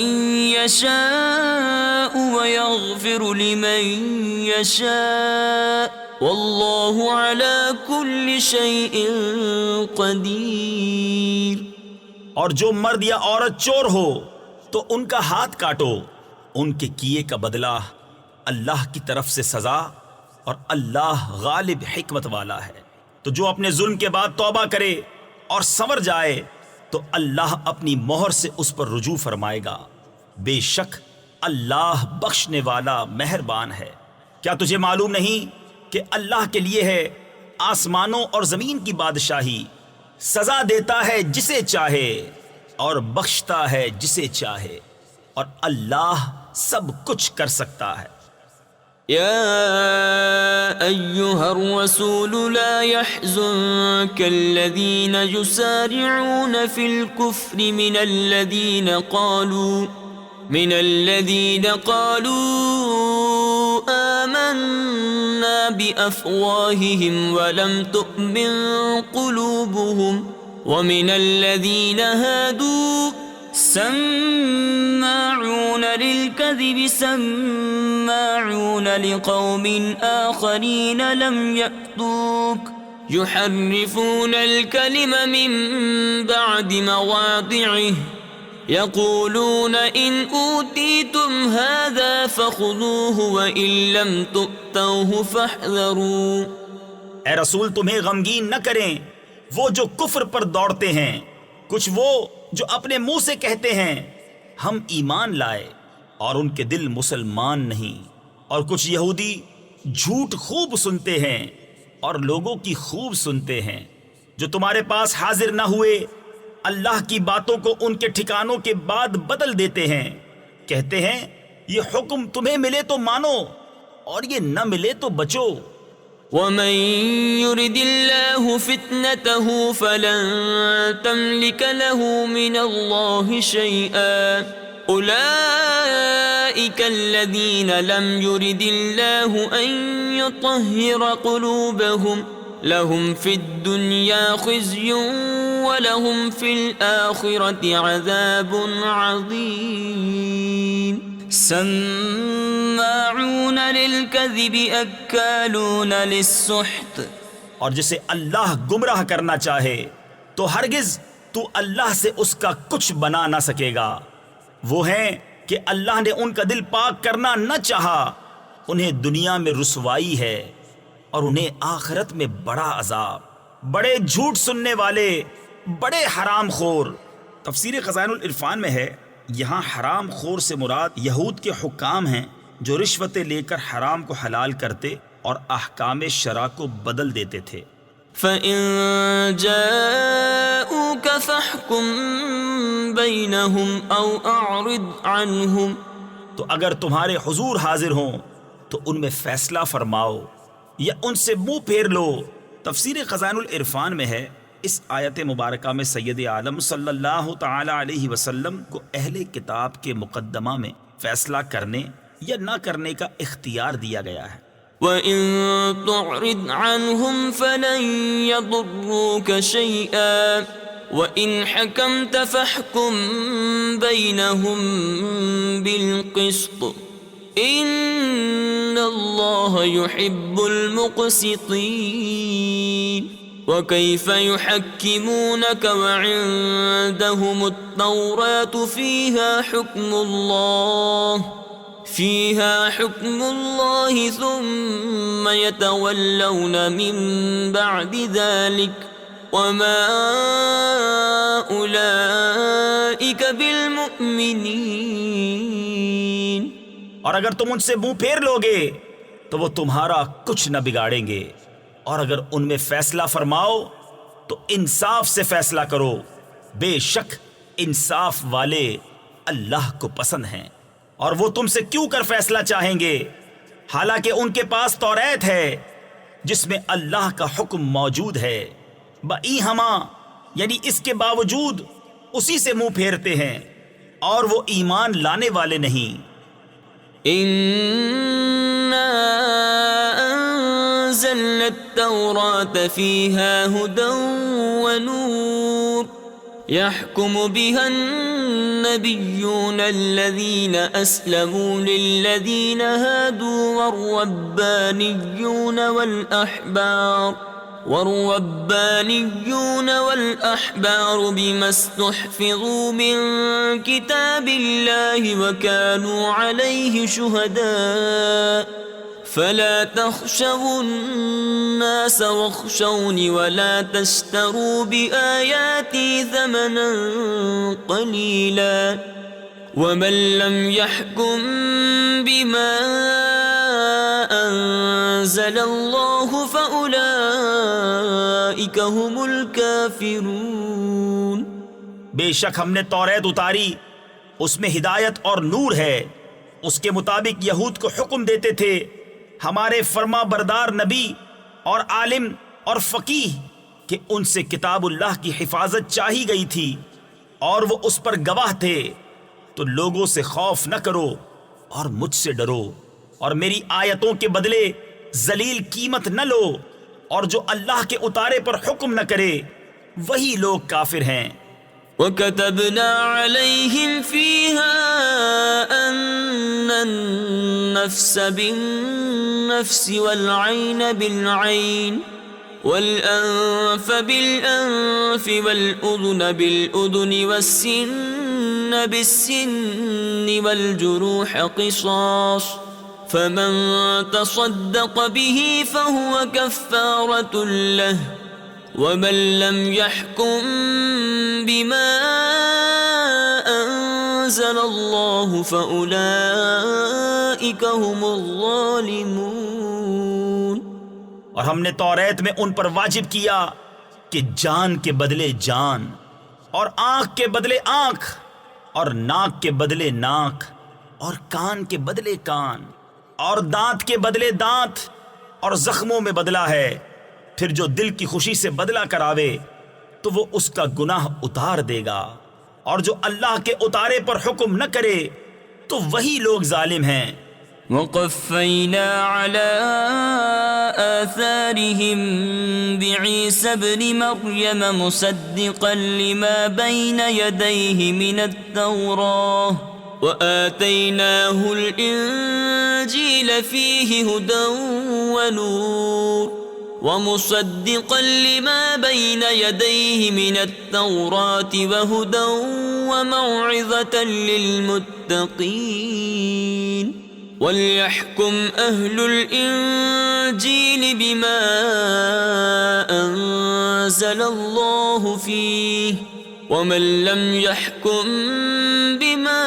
يشاء ويغفر لمن يشاء والله على كل شيء قدير۔ اور جو مرد یا عورت چور ہو تو ان کا ہاتھ کاٹو، ان کے کیے کا بدلہ اللہ کی طرف سے سزا، اور اللہ غالب حکمت والا ہے۔ تو جو اپنے ظلم کے بعد توبہ کرے اور سنور جائے تو اللہ اپنی مہر سے اس پر رجوع فرمائے گا، بے شک اللہ بخشنے والا مہربان ہے۔ کیا تجھے معلوم نہیں کہ اللہ کے لیے ہے آسمانوں اور زمین کی بادشاہی، سزا دیتا ہے جسے چاہے اور بخشتا ہے جسے چاہے، اور اللہ سب کچھ کر سکتا ہے۔ يا أيها الرسول لا يحزنك الذين يسارعون في الكفر من الذين قالوا آمنا بأفواههم ولم تؤمن قلوبهم ومن الذين هادوا سماعون للكذب سماعون لقوم آخرين لم يأتوك يحرفون الكلم من بعد مواضعه يقولون إن أوتيتم هذا فخذوه وإن لم تؤتوه فاحذروا۔ اے رسول تمہیں غمگین نہ کریں وہ جو کفر پر دوڑتے ہیں، کچھ وہ جو اپنے منہ سے کہتے ہیں ہم ایمان لائے اور ان کے دل مسلمان نہیں، اور کچھ یہودی جھوٹ خوب سنتے ہیں اور لوگوں کی خوب سنتے ہیں، جو تمہارے پاس حاضر نہ ہوئے اللہ کی باتوں کو ان کے ٹھکانوں کے بعد بدل دیتے ہیں، کہتے ہیں یہ حکم تمہیں ملے تو مانو اور یہ نہ ملے تو بچو۔ ومن يرد الله فتنته فلن تملك له من الله شيئا أولئك الذين لم يرد الله أن يطهر قلوبهم لهم في الدنيا خزي ولهم في الآخرة عذاب عظيم۔ سماعون للكذب اکالون للسحت۔ اور جسے اللہ گمراہ کرنا چاہے تو ہرگز تو اللہ سے اس کا کچھ بنا نہ سکے گا۔ وہ ہیں کہ اللہ نے ان کا دل پاک کرنا نہ چاہا، انہیں دنیا میں رسوائی ہے اور انہیں آخرت میں بڑا عذاب۔ بڑے جھوٹ سننے والے، بڑے حرام خور۔ تفسیر خزائن العرفان میں ہے یہاں حرام خور سے مراد یہود کے حکام ہیں جو رشوتیں لے کر حرام کو حلال کرتے اور احکام شرع کو بدل دیتے تھے۔ فَإِن جَاءُوكَ فَاحْكُم بَيْنَهُمْ أَوْ أَعْرِضْ عَنْهُمْ، تو اگر تمہارے حضور حاضر ہوں تو ان میں فیصلہ فرماؤ یا ان سے منہ پھیر لو۔ تفسیر خزائن العرفان میں ہے اس آیت مبارکہ میں سید عالم صلی اللہ تعالی علیہ وسلم کو اہل کتاب کے مقدمہ میں فیصلہ کرنے یا نہ کرنے کا اختیار دیا گیا ہے۔ وَإِن تُعْرِضْ عَنْهُمْ فَلَن يَضُرُّوكَ شَيْئًا وَإِنْ حَكَمْتَ فَاحْكُم بَيْنَهُم بِالْقِسْطِ إِنَّ اللَّهَ يُحِبُّ الْمُقْسِطِينَ۔ وَكَيْفَ يُحَكِّمُونَكَ وَعِندَهُمُ التَّوْرَاةُ فِيهَا حُكْمُ اللَّهِ ثُمَّ يَتَوَلَّوْنَ مِن بَعْدِ ذَلِكَ وَمَا أُولَئِكَ بِالْمُؤْمِنِينَ۔ اور اگر تم ان سے منہ پھیر لوگے تو وہ تمہارا کچھ نہ بگاڑیں گے، اور اگر ان میں فیصلہ فرماؤ تو انصاف سے فیصلہ کرو، بے شک انصاف والے اللہ کو پسند ہیں۔ اور وہ تم سے کیوں کر فیصلہ چاہیں گے حالانکہ ان کے پاس توریت ہے جس میں اللہ کا حکم موجود ہے، بئی ہما یعنی اس کے باوجود اسی سے منہ پھیرتے ہیں اور وہ ایمان لانے والے نہیں۔ أنزلنا التوراة فيها هدى ونور يحكم بها النبيون الذين أسلموا للذين هادوا والربانيون والأحبار بما استحفظوا من كتاب الله وكانوا عليه شهداء فلا تخشوا الناس واخشوني ولا تشتروا بآياتي ثمنا قليلا ومن لم يحكم بما أنزل الله فأولئك هم الكافرون۔ بے شک ہم نے توریت اتاری، اس میں ہدایت اور نور ہے۔ اس کے مطابق یہود کو حکم دیتے تھے ہمارے فرما بردار نبی اور عالم اور فقیہ کہ ان سے کتاب اللہ کی حفاظت چاہی گئی تھی اور وہ اس پر گواہ تھے، تو لوگوں سے خوف نہ کرو اور مجھ سے ڈرو، اور میری آیتوں کے بدلے ذلیل قیمت نہ لو، اور جو اللہ کے اتارے پر حکم نہ کرے وہی لوگ کافر ہیں۔ وَكَتَبْنَا عَلَيْهِمْ فِيهَا أَنَّ النَّفْسَ بِالنَّفْسِ وَالْعَيْنَ بِالْعَيْنِ وَالْأَنفَ بِالْأَنفِ وَالْأُذُنَ بِالْأُذُنِ وَالسِّنَّ بِالسِّنِّ وَالْجُرُوحَ قِصَاصٌ فَمَن تَصَدَّقَ بِهِ فَهُوَ كَفَّارَةٌ لَهُ وَمَن لَّمْ يَحْكُم بِمَا أَنزَلَ اللَّهُ فَأُولَئِكَ هُمُ الظَّالِمُونَ۔ اور ہم نے توریت میں ان پر واجب کیا کہ جان کے بدلے جان، اور آنکھ کے بدلے آنکھ، اور ناک کے بدلے ناک، اور کان کے بدلے کان، اور دانت کے بدلے دانت، اور زخموں میں بدلہ ہے۔ پھر جو دل کی خوشی سے بدلہ کراوے تو وہ اس کا گناہ اتار دے گا، اور جو اللہ کے اتارے پر حکم نہ کرے تو وہی لوگ ظالم ہیں۔ وَقَفَّيْنَا عَلَىٰ آثَارِهِم بِعِيسَى ابْنِ مَرْيَمَ مُصَدِّقًا لِمَا بَيْنَ يَدَيْهِ مِنَ التَّوْرَاةِ وَآتَيْنَاهُ الْإِنجِيلَ فِيهِ هُدًى وَنُورٌ وَمُصَدِّقًا لِمَا بَيْنَ يَدَيْهِ مِنَ التَّوْرَاةِ وَهُدًى وَمَوْعِظَةً لِّلْمُتَّقِينَ وَلْيَحْكُمْ أَهْلُ الْإِنجِيلِ بِمَا أَنزَلَ اللَّهُ فِيهِ وَمَن لَّمْ يَحْكُم بِمَا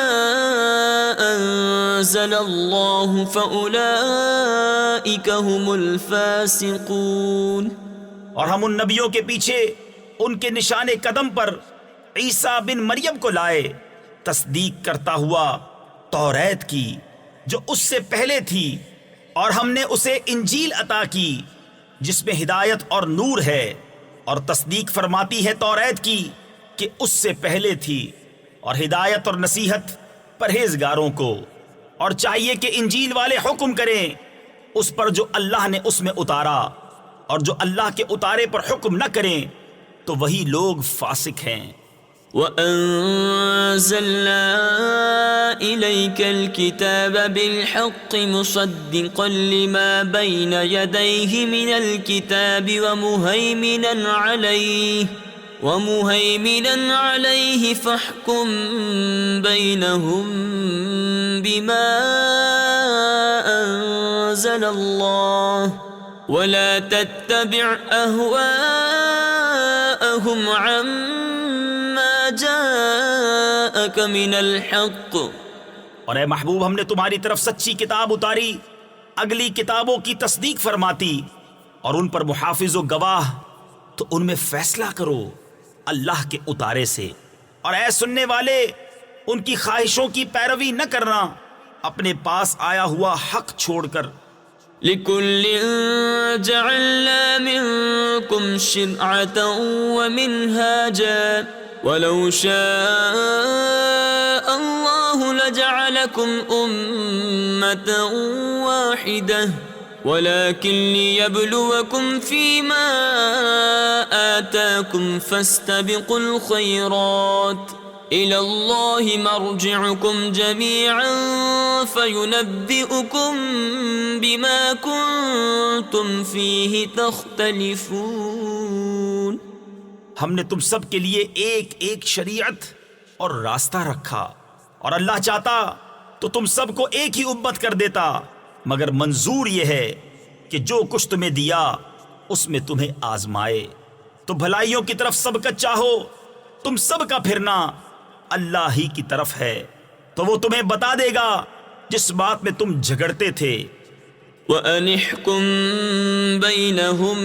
أَنزَلَ اللَّهُ فَأُولَئِكَ هُمُ الْفَاسِقُونَ۔ اور ہم ان نبیوں کے پیچھے ان کے نشان قدم پر عیسیٰ بن مریم کو لائے، تصدیق کرتا ہوا توریت کی جو اس سے پہلے تھی، اور ہم نے اسے انجیل عطا کی جس میں ہدایت اور نور ہے، اور تصدیق فرماتی ہے توریت کی کہ اس سے پہلے تھی، اور ہدایت اور نصیحت پرہیزگاروں کو۔ اور چاہیے کہ انجیل والے حکم کریں اس پر جو اللہ نے اس میں اتارا، اور جو اللہ کے اتارے پر حکم نہ کریں تو وہی لوگ فاسق ہیں۔ وَأَنزَلْنَا إِلَيْكَ الْكِتَابَ بِالْحَقِّ مُصَدِّقًا لِمَا بَيْنَ يَدَيْهِ مِنَ الْكِتَابِ وَمُهَيْمِنًا عَلَيْهِ فَاحْكُم بَيْنَهُم بِمَا أَنزَلَ اللَّهُ وَلَا تَتَّبِعْ أَهْوَاءَهُمْ عَمَّا جَاءَكَ مِنَ الْحَقِّ۔ اور اے محبوب، ہم نے تمہاری طرف سچی کتاب اتاری، اگلی کتابوں کی تصدیق فرماتی، اور ان پر محافظ و گواہ، تو ان میں فیصلہ کرو اللہ کے اتارے سے۔ اور اے سننے والے، ان کی خواہشوں کی پیروی نہ کرنا اپنے پاس آیا ہوا حق چھوڑ کر۔ لِكُلٍّ جَعَلْنَا مِنكُمْ شِرْعَةً وَمِنْهَاجًا وَلَوْ شَاءَ اللَّهُ لَجَعَلَكُمْ أُمَّةً وَاحِدَةً ولكن ليبلوكم فيما آتاكم فاستبقوا الخيرات إلى الله مرجعكم جميعا فينبئكم بما كنتم فيه تختلفون. ہم نے تم سب کے لیے ایک ایک شریعت اور راستہ رکھا، اور اللہ چاہتا تو تم سب کو ایک ہی امت کر دیتا، مگر منظور یہ ہے کہ جو کچھ تمہیں دیا اس میں تمہیں آزمائے. تو بھلائیوں کی طرف سب کا چاہو، تم سب کا پھرنا اللہ ہی کی طرف ہے، تو وہ تمہیں بتا دے گا جس بات میں تم جھگڑتے تھے. وَأَنِ احْكُم بَيْنَهُم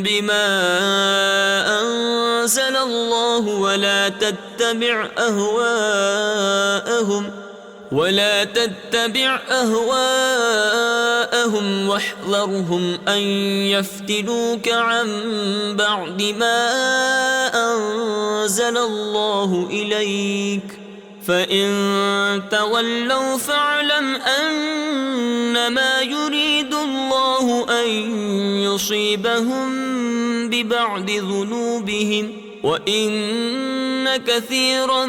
بِمَا أَنزَلَ اللَّهُ وَلَا تَتَّبِعْ أَهْوَاءَهُمْ وَاحْذَرْهُمْ أَن يَفْتِنُوكَ عَن بَعْدِ مَا أَنزَلَ اللَّهُ إِلَيْكَ فَإِن تَوَلَّوْا فَاعْلَمْ أَنَّمَا يُرِيدُ اللَّهُ أَن يُصِيبَهُم بِبَعْضِ ذُنُوبِهِمْ وَإِنَّ كَثِيرًا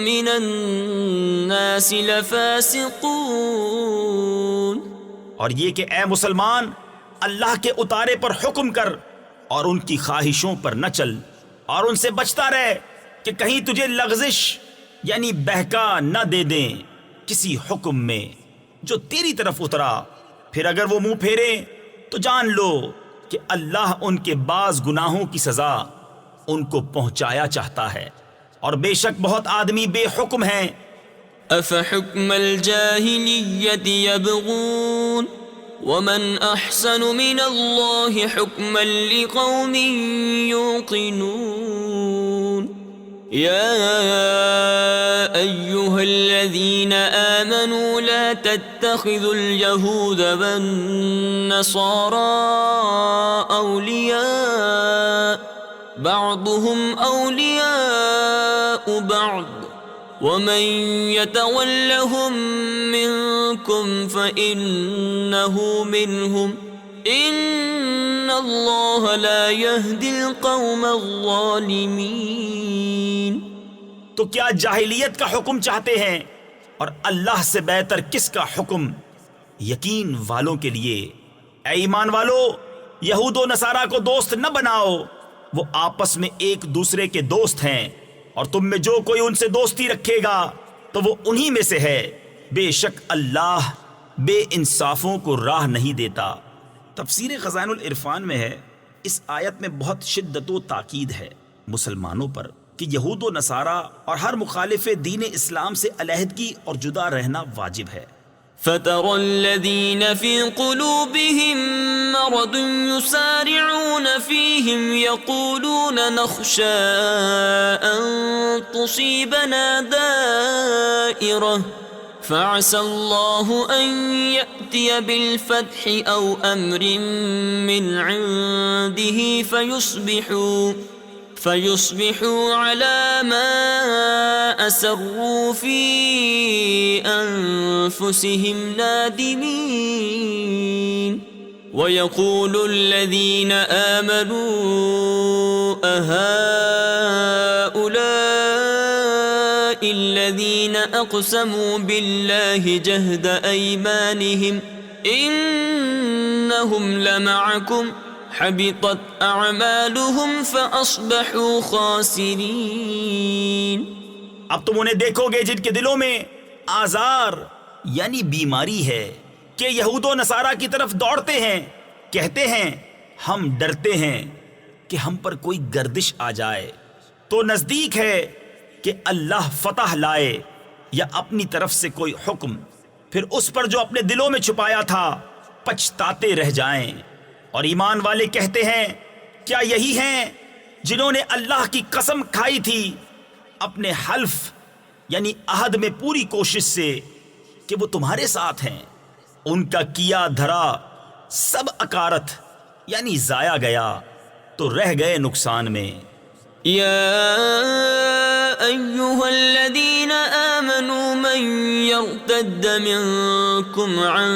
مِّنَ النَّاسِ لَفَاسِقُونَ. اور یہ کہ اے مسلمان اللہ کے اتارے پر حکم کر اور ان کی خواہشوں پر نہ چل، اور ان سے بچتا رہ کہ کہیں تجھے لغزش یعنی بہکا نہ دے دیں کسی حکم میں جو تیری طرف اترا. پھر اگر وہ منہ پھیرے تو جان لو کہ اللہ ان کے بعض گناہوں کی سزا ان کو پہنچایا چاہتا ہے، اور بے شک بہت آدمی بے حکم ہیں. أَفَحُكْمَ الْجَاهِلِيَّةِ يَبْغُونَ وَمَنْ أَحْسَنُ مِنَ اللَّهِ حُكْمًا لِقَوْمٍ يُوقِنُونَ. يَا أَيُّهَا الَّذِينَ آمَنُوا لَا تَتَّخِذُوا الْيَهُودَ وَالنَّصَارَى أَوْلِيَاءَ بعضهم أولياء بعض ومن يتولهم منكم فإنه منهم إن الله لا يهدي القوم الظالمين. تو کیا جاہلیت کا حکم چاہتے ہیں اور اللہ سے بہتر کس کا حکم یقین والوں کے لیے؟ اے ایمان والو، یہود و نصارہ کو دوست نہ بناؤ، وہ آپس میں ایک دوسرے کے دوست ہیں، اور تم میں جو کوئی ان سے دوستی رکھے گا تو وہ انہی میں سے ہے. بے شک اللہ بے انصافوں کو راہ نہیں دیتا. تفسیر خزائن العرفان میں ہے، اس آیت میں بہت شدت و تاکید ہے مسلمانوں پر کہ یہود و نصارہ اور ہر مخالف دین اسلام سے علیحدگی اور جدا رہنا واجب ہے. فَتَرَى الَّذِينَ فِي قُلُوبِهِم مَّرَضٌ يُسَارِعُونَ فِيهِمْ يَقُولُونَ نَخْشَىٰ أَن تُصِيبَنَا دَائِرَةٌ فَعَسَى اللَّهُ أَن يَأْتِيَ بِالْفَتْحِ أَوْ أَمْرٍ مِّنْ عِندِهِ فيصبحوا على ما أسروا في أنفسهم نادمين. ويقول الذين آمنوا أهؤلاء الذين أقسموا بالله جهد أيمانهم إنهم لمعكم حبطت اعمالهم فاصبحوا خاسرین. اب تم انہیں دیکھو گے جن کے دلوں میں آزار یعنی بیماری ہے کہ یہود و نصارہ کی طرف دوڑتے ہیں، کہتے ہیں ہم ڈرتے ہیں کہ ہم پر کوئی گردش آ جائے. تو نزدیک ہے کہ اللہ فتح لائے یا اپنی طرف سے کوئی حکم، پھر اس پر جو اپنے دلوں میں چھپایا تھا پچھتاتے رہ جائیں. اور ایمان والے کہتے ہیں کیا یہی ہیں جنہوں نے اللہ کی قسم کھائی تھی اپنے حلف یعنی عہد میں پوری کوشش سے کہ وہ تمہارے ساتھ ہیں؟ ان کا کیا دھرا سب اکارت یعنی ضائع گیا تو رہ گئے نقصان میں. یا ایھا الذین آمنوا من من يرتد منكم عن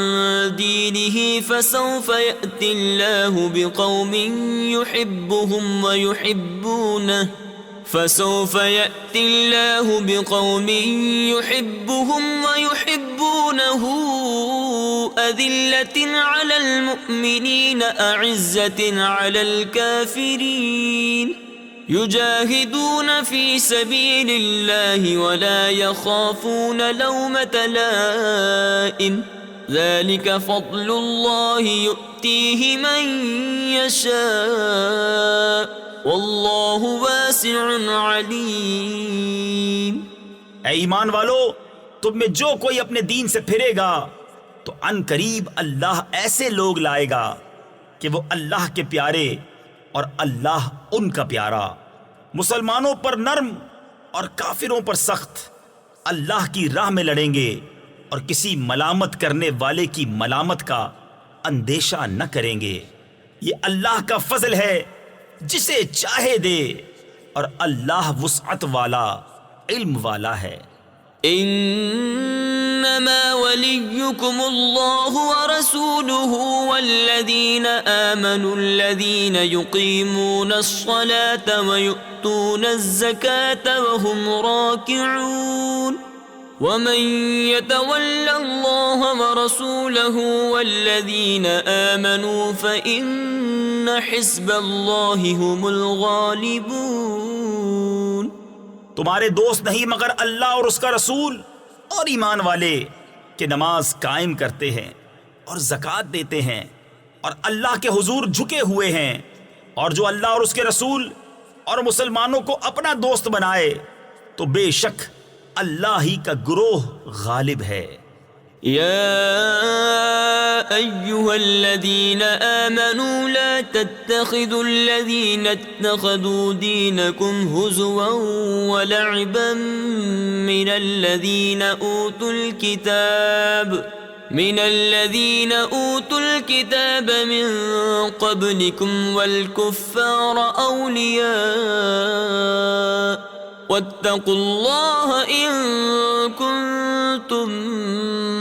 دينه فسوف يأتي الله بقوم يحبهم ويحبونه أذلة على المؤمنين أعزة على الكافرين يجاهدون في سبيل الله ولا يخافون لومة لائم ذلك فضل الله يؤتيه من يشاء واللہ واسع علیم۔ اے ایمان والو، تم میں جو کوئی اپنے دین سے پھرے گا تو ان قریب اللہ ایسے لوگ لائے گا کہ وہ اللہ کے پیارے اور اللہ ان کا پیارا، مسلمانوں پر نرم اور کافروں پر سخت، اللہ کی راہ میں لڑیں گے اور کسی ملامت کرنے والے کی ملامت کا اندیشہ نہ کریں گے۔ یہ اللہ کا فضل ہے، جسے چاہے دے، اور اللہ وسعت والا، علم والا ہے۔ انما وليكم الله ورسوله والذين آمنوا الذين يقيمون الصلاة ويؤتون الزكاة وهم راكعون ومن يتول الله ورسوله والذين آمنوا فإن حزب الله هم الغالبون۔ تمہارے دوست نہیں مگر اللہ اور اس کا رسول اور ایمان والے کہ نماز قائم کرتے ہیں اور زکوٰۃ دیتے ہیں اور اللہ کے حضور جھکے ہوئے ہیں، اور جو اللہ اور اس کے رسول اور مسلمانوں کو اپنا دوست بنائے تو بے شک اللہ ہی کا گروہ غالب ہے۔ يا أيها الذين آمنوا لا تتخذوا الذين اتخذوا دينكم هزوا ولعبا من الذين أوتوا الكتاب من قبلكم والكفار أولياء واتقوا الله إن كنتم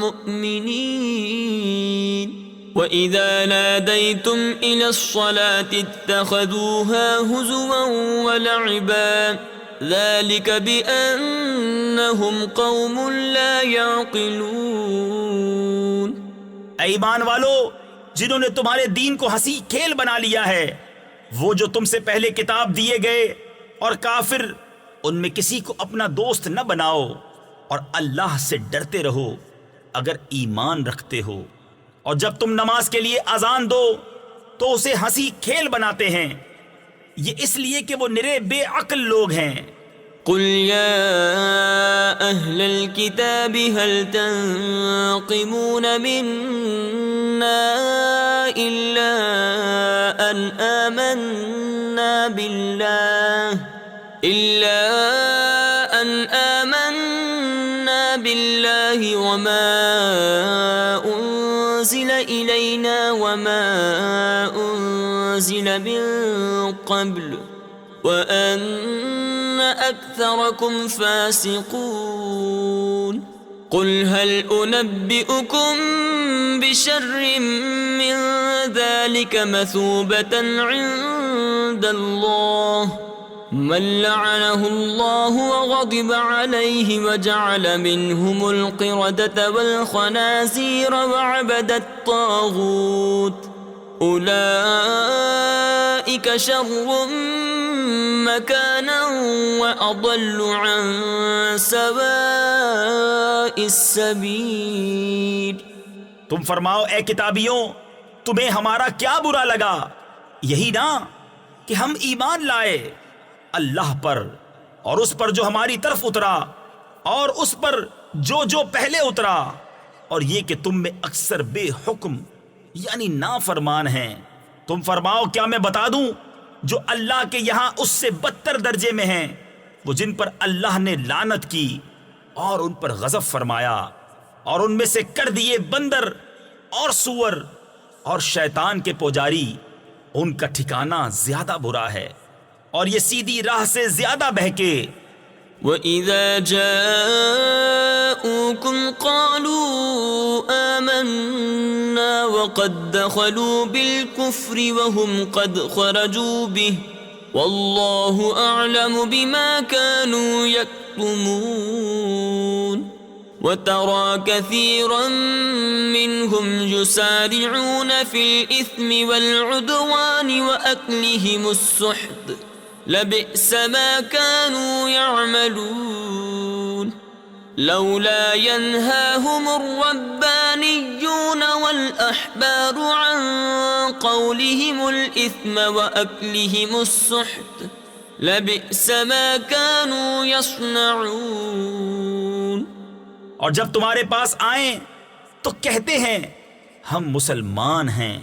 مؤمنين۔ وإذا ناديتم إلى الصلاة اتخذوها هزوا ولعبا ذلك بأنهم قوم لا يعقلون۔ اے ایمان والو، جنہوں نے تمہارے دین کو ہنسی کھیل بنا لیا ہے، وہ جو تم سے پہلے کتاب دیے گئے، اور کافر، ان میں کسی کو اپنا دوست نہ بناؤ، اور اللہ سے ڈرتے رہو اگر ایمان رکھتے ہو، اور جب تم نماز کے لیے اذان دو تو اسے ہنسی کھیل بناتے ہیں، یہ اس لیے کہ وہ نرے بے عقل لوگ ہیں۔ قل يا أهل الكتاب هل تنقمون منا إلا أن آمنا بالله وما أنزل إلينا وما أنزل من قبل وأن أكثركم فاسقون۔ قل هل أنبئكم بشر من ذلك مثوبة عند الله من لعنه الله وغضب عليه وجعل منهم القردة والخنازير وعبد الطاغوت أولئك شر مكانا وأضل عن سواء السبيل۔ تم فرماؤ اے کتابیوں، تمہیں ہمارا کیا برا لگا؟ یہی نا کہ ہم ایمان لائے اللہ پر اور اس پر جو ہماری طرف اترا اور اس پر جو پہلے اترا، اور یہ کہ تم میں اکثر بے حکم یعنی نافرمان ہیں۔ تم فرماؤ کیا میں بتا دوں جو اللہ کے یہاں اس سے بدتر درجے میں ہیں، وہ جن پر اللہ نے لعنت کی اور ان پر غضب فرمایا اور ان میں سے کر دیے بندر اور سور اور شیطان کے پجاری، ان کا ٹھکانہ زیادہ برا ہے اور یہ سیدھی راہ سے زیادہ بہکے۔ وَإِذَا جَاءُوكَ جاءوكم قالوا آمنا وقد دخلوا بالكفر وهم قد خرجوا به والله أعلم بما كانوا يكتمون وترى كثيرا منهم يسارعون في الإثم والعدوان وأكلهم السحت لبئس ما كانوا يعملون لولا ينهاهم الربانيون والأحبار عن قولهم الإثم وأكلهم السحت لبئس ما كانوا يصنعون. اور جب تمہارے پاس آئیں تو کہتے ہیں ہم مسلمان ہیں،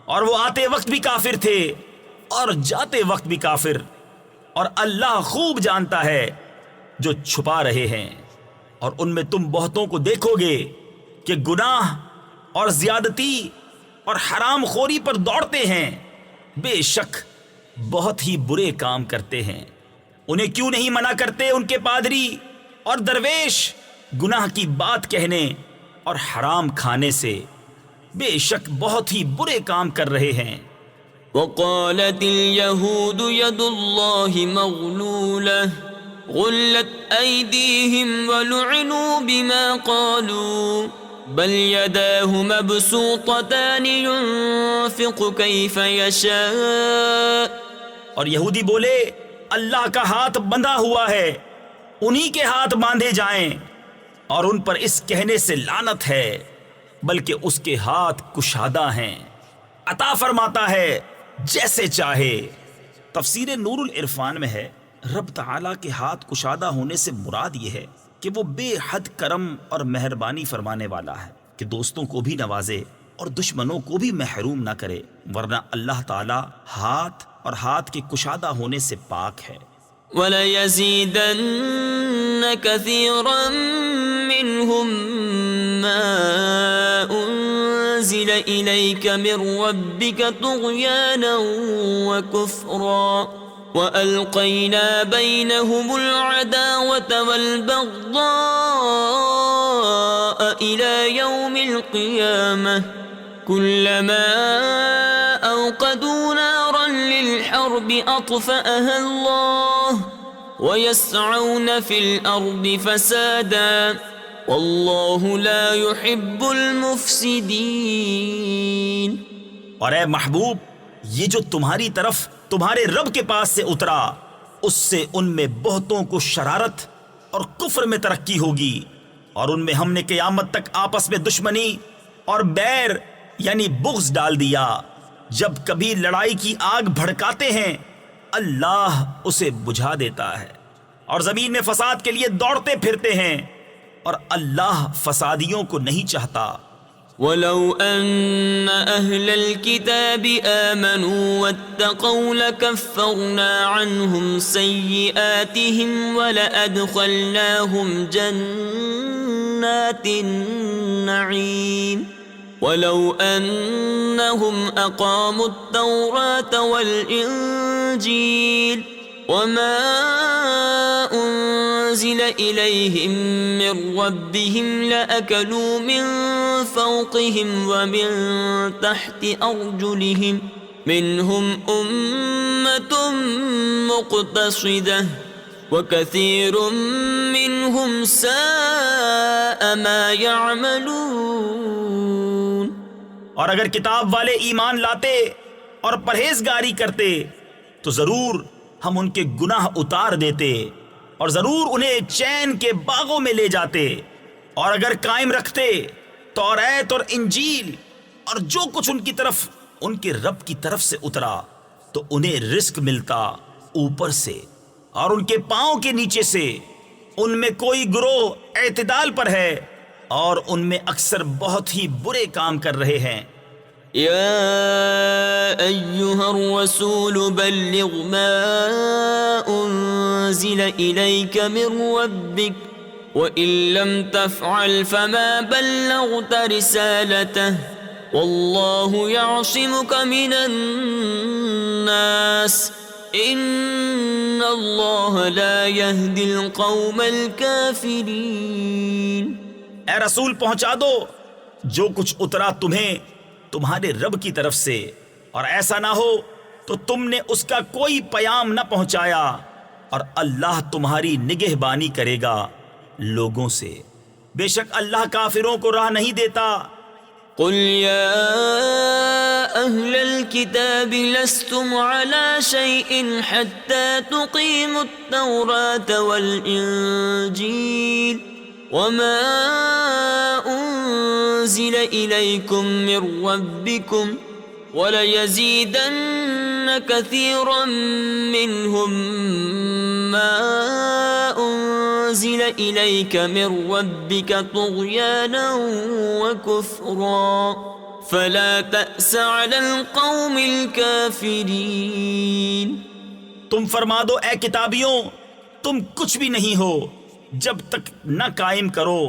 اور وہ آتے وقت بھی کافر تھے اور جاتے وقت بھی کافر، اور اللہ خوب جانتا ہے جو چھپا رہے ہیں. اور ان میں تم بہتوں کو دیکھو گے کہ گناہ اور زیادتی اور حرام خوری پر دوڑتے ہیں، بے شک بہت ہی برے کام کرتے ہیں. انہیں کیوں نہیں منع کرتے ان کے پادری اور درویش گناہ کی بات کہنے اور حرام کھانے سے؟ بے شک بہت ہی برے کام کر رہے ہیں. وقالت اليهود يد الله مغلولة غلت أيديهم ولعنوا بما قالوا بل يداه مبسوطتان ينفق كيف يشاء. اور یہودی بولے اللہ کا ہاتھ بندھا ہوا ہے، انہی کے ہاتھ باندھے جائیں، اور ان پر اس کہنے سے لعنت ہے، بلکہ اس کے ہاتھ کشادہ ہیں، عطا فرماتا ہے جیسے چاہے. تفسیر نور العرفان میں ہے رب تعالیٰ کے ہاتھ کشادہ ہونے سے مراد یہ ہے کہ وہ بے حد کرم اور مہربانی فرمانے والا ہے کہ دوستوں کو بھی نوازے اور دشمنوں کو بھی محروم نہ کرے، ورنہ اللہ تعالیٰ ہاتھ اور ہاتھ کے کشادہ ہونے سے پاک ہے. وَلَيَزِيدَنَّ كَثِيرًا مِّنْهُمْ مَا أُنزِلَ إِلَيْكَ مِن رَّبِّكَ طُغْيَانًا وَكُفْرًا وَأَلْقَيْنَا بَيْنَهُمُ الْعَدَاوَةَ وَالْبَغْضَاءَ إِلَى يَوْمِ الْقِيَامَةِ كُلَّمَا أَوْقَدُوا نَارًا لِلْحَرْبِ أَطْفَأَهَا اللَّهُ وَيَسْعَوْنَ فِي الْأَرْضِ فَسَادًا وَاللَّهُ لَا يُحِبُّ الْمُفْسِدِينَ. اور اے محبوب، یہ جو تمہاری طرف تمہارے رب کے پاس سے اترا، اس سے ان میں بہتوں کو شرارت اور کفر میں ترقی ہوگی، اور ان میں ہم نے قیامت تک آپس میں دشمنی اور بیر یعنی بغض ڈال دیا. جب کبھی لڑائی کی آگ بھڑکاتے ہیں اللہ اسے بجھا دیتا ہے، اور زمین میں فساد کے لیے دوڑتے پھرتے ہیں، اور اللہ فسادیوں کو نہیں چاہتا. وَلَوْ أَنَّ أَهْلَ الْكِتَابِ آمَنُوا وَاتَّقَوْا لَكَفَّرْنَا عَنْهُمْ سَيِّئَاتِهِمْ وَلَأَدْخَلْنَاهُمْ جَنَّاتِ النَّعِيمِ وَلَوْ أَنَّهُمْ أَقَامُوا التَّوْرَاةَ وَالْإِنْجِيلَ وَمَا أُنزِلَ إِلَيْهِم مِّن رَّبِّهِمْ لَأَكَلُوا مِن فَوْقِهِمْ وَمِن تَحْتِ أَرْجُلِهِم مِّنْهُمْ أُمَّةٌ مُّقْتَصِدَةٌ وَكَثِيرٌ مِّنْهُمْ سَاءَ مَا يَعْمَلُونَ. اور اگر کتاب والے ایمان لاتے اور پرہیزگاری کرتے تو ضرور ہم ان کے گناہ اتار دیتے، اور ضرور انہیں چین کے باغوں میں لے جاتے. اور اگر قائم رکھتے توریت اور انجیل اور جو کچھ ان کی طرف ان کے رب کی طرف سے اترا، تو انہیں رزق ملتا اوپر سے اور ان کے پاؤں کے نیچے سے. ان میں کوئی گروہ اعتدال پر ہے اور ان میں اکثر بہت ہی برے کام کر رہے ہیں. يا أيها الرسول بلغ ما أنزل إليك من ربك وإن لم تفعل فما بلغت رسالته والله يعصمك من الناس إن الله لا يهدي القوم الكافرين. اے رسول پہنچا دو جو کچھ اترا تمہیں تمہارے رب کی طرف سے، اور ایسا نہ ہو تو تم نے اس کا کوئی پیام نہ پہنچایا، اور اللہ تمہاری نگہبانی کرے گا لوگوں سے، بے شک اللہ کافروں کو راہ نہیں دیتا۔ قل يا أهل الكتاب لستم على شيء حتى تقيموا التوراة والإنجيل وما أنزل إليكم من ربكم وليزيدن كثيرا منهم ما أنزل إليك من ربك طغيانا وكفرا فلا تأس على القوم الكافرين۔ تم فرما دو اے کتابیوں، تم کچھ بھی نہیں ہو جب تک نہ قائم کرو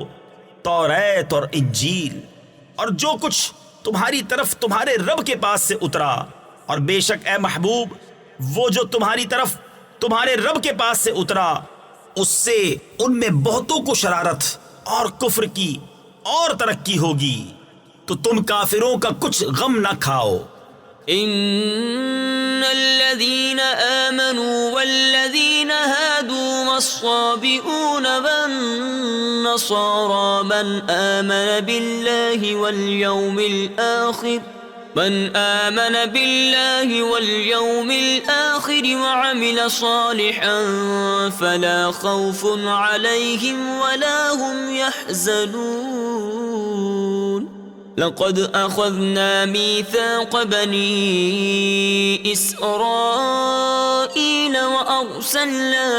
توریت اور انجیل اور جو کچھ تمہاری طرف تمہارے رب کے پاس سے اترا، اور بے شک اے محبوب وہ جو تمہاری طرف تمہارے رب کے پاس سے اترا اس سے ان میں بہتوں کو شرارت اور کفر کی اور ترقی ہوگی، تو تم کافروں کا کچھ غم نہ کھاؤ۔ ان الذين آمنوا والذين هادوا والصابئون والنصارى من آمن بالله واليوم الآخر وعمل صالحا فلا خوف عليهم ولا هم يحزنون۔ لقد أخذنا ميثاق بني إسرائيل وأرسلنا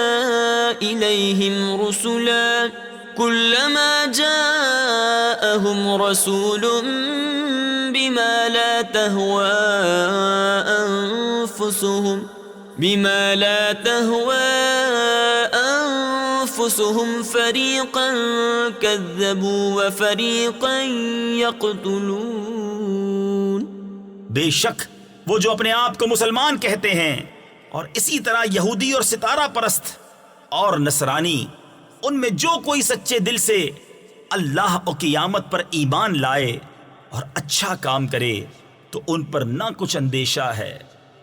إليهم رسلا كلما جاءهم رسول بما لا تهوى أنفسهم فريقا كذبوا وفريقا يقتلون۔ بے شک وہ جو اپنے آپ کو مسلمان کہتے ہیں اور اسی طرح یہودی اور ستارہ پرست اور نصرانی، ان میں جو کوئی سچے دل سے اللہ اور قیامت پر ایمان لائے اور اچھا کام کرے تو ان پر نہ کچھ اندیشہ ہے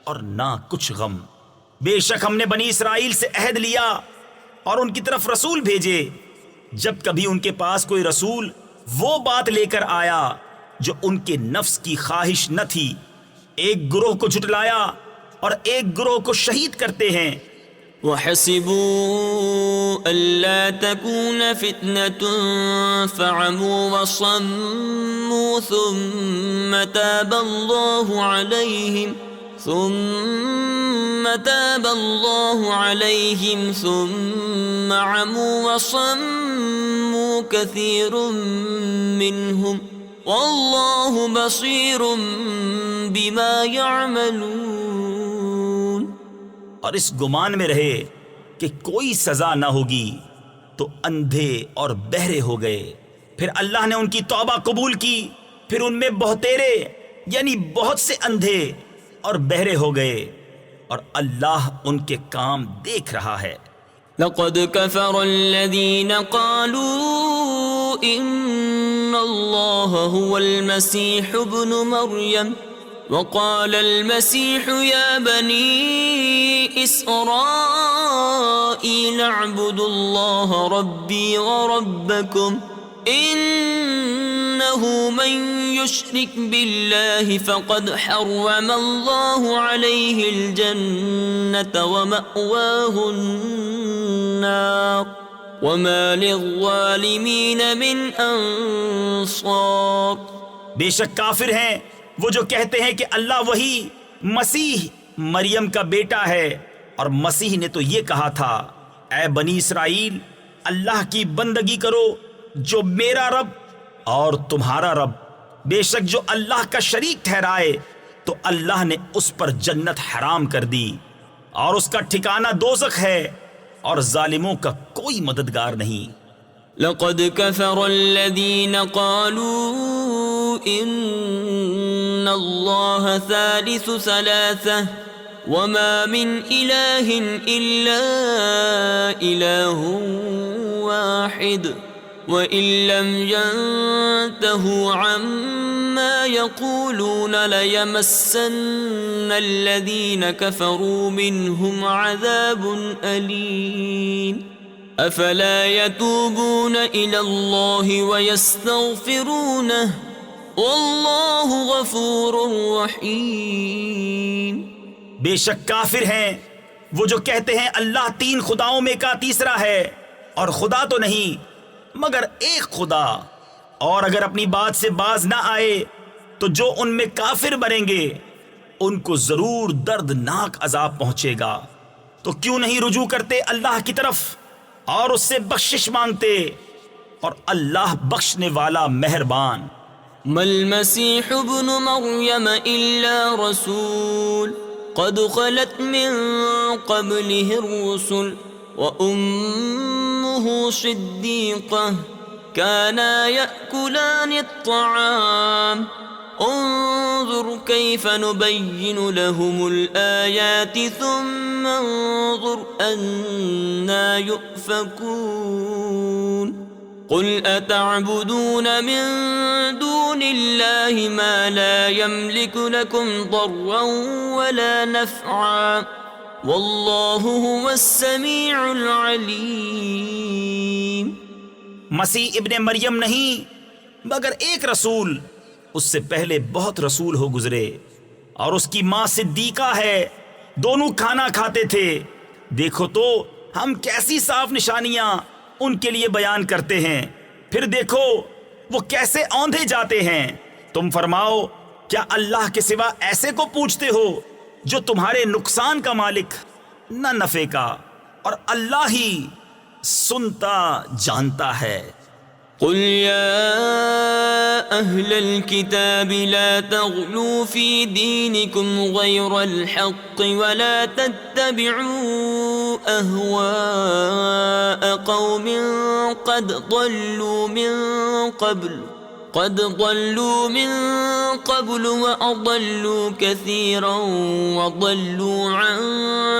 اور نہ کچھ غم۔ بے شک ہم نے بنی اسرائیل سے عہد لیا اور ان کی طرف رسول بھیجے، جب کبھی ان کے پاس کوئی رسول وہ بات لے کر آیا جو ان کے نفس کی خواہش نہ تھی، ایک گروہ کو جھٹلایا اور ایک گروہ کو شہید کرتے ہیں۔ وَحَسِبُوا أَلَّا تَكُونَ فِتْنَةٌ فَعَمُوا وَصَمُّوا ثُمَّ تَابَ اللَّهُ عَلَيْهِمْ ثُمَّ عَمُوا وَصَمُّوا كَثِيرٌ مِّنْهُمْ وَاللَّهُ بَصِيرٌ بِمَا يَعْمَلُونَ۔ اور اس گمان میں رہے کہ کوئی سزا نہ ہوگی تو اندھے اور بہرے ہو گئے، پھر اللہ نے ان کی توبہ قبول کی، پھر ان میں بہتیرے یعنی بہت سے اندھے اور بہرے ہو گئے، اور اللہ ان کے کام دیکھ رہا ہے۔ لقد كفر الذين قالوا إن الله هو المسيح ابن مريم وقال المسيح يا بني إسرائيل اعبدوا الله ربي وربكم إنه من يشرك بالله فقد حرم الله عليه الجنة ومأواه النار وما للظالمين من أنصار۔ بے شک کافر ہیں وہ جو کہتے ہیں کہ اللہ وہی مسیح مریم کا بیٹا ہے، اور مسیح نے تو یہ کہا تھا اے بنی اسرائیل اللہ کی بندگی کرو جو میرا رب اور تمہارا رب، بے شک جو اللہ کا شریک ٹھہرائے تو اللہ نے اس پر جنت حرام کر دی اور اس کا ٹھکانہ دوزخ ہے، اور ظالموں کا کوئی مددگار نہیں۔ لقد كفر الذين قالوا إن الله ثالث ثلاثة وما من إله إلا إله واحد وَإِن لَّمْ يَنْتَهُوا عَمَّا يَقُولُونَ لَيَمَسَّنَّ الَّذِينَ كَفَرُوا مِنْهُمْ عَذَابٌ أَلِيمٌ أَفَلَا يَتُوبُونَ إِلَى اللَّهِ وَيَسْتَغْفِرُونَهُ وَاللَّهُ غَفُورٌ رَحِيمٌ۔ بے شک کافر ہیں وہ جو کہتے ہیں اللہ تین خداؤں میں کا تیسرا ہے، اور خدا تو نہیں مگر ایک خدا، اور اگر اپنی بات سے باز نہ آئے تو جو ان میں کافر بنیں گے ان کو ضرور دردناک عذاب پہنچے گا۔ تو کیوں نہیں رجوع کرتے اللہ کی طرف اور اس سے بخشش مانگتے، اور اللہ بخشنے والا مہربان۔ ما المسيح ابن مريم إلا رسول قد خلت من قبله الرسل وأمه صديقة كانا يأكلان الطعام انظر كيف نبين لهم الآيات ثم انظر أنا يؤفكون قل أتعبدون من دون الله ما لا يملك لكم ضرا ولا نفعا واللہ هو السمیع العلیم۔ مسیح ابن مریم نہیں مگر ایک رسول، اس سے پہلے بہت رسول ہو گزرے، اور اس کی ماں صدیقہ ہے، دونوں کھانا کھاتے تھے۔ دیکھو تو ہم کیسی صاف نشانیاں ان کے لیے بیان کرتے ہیں، پھر دیکھو وہ کیسے اوندھے جاتے ہیں۔ تم فرماؤ کیا اللہ کے سوا ایسے کو پوچھتے ہو جو تمہارے نقصان کا مالک نہ نفع کا، اور اللہ ہی سنتا جانتا ہے۔ قل يا أهل الكتاب لا تغلوا في دينكم غير الحق ولا تتبعوا أهواء قوم قد ضلوا من قبل وأضلوا كثيرا وضلوا عن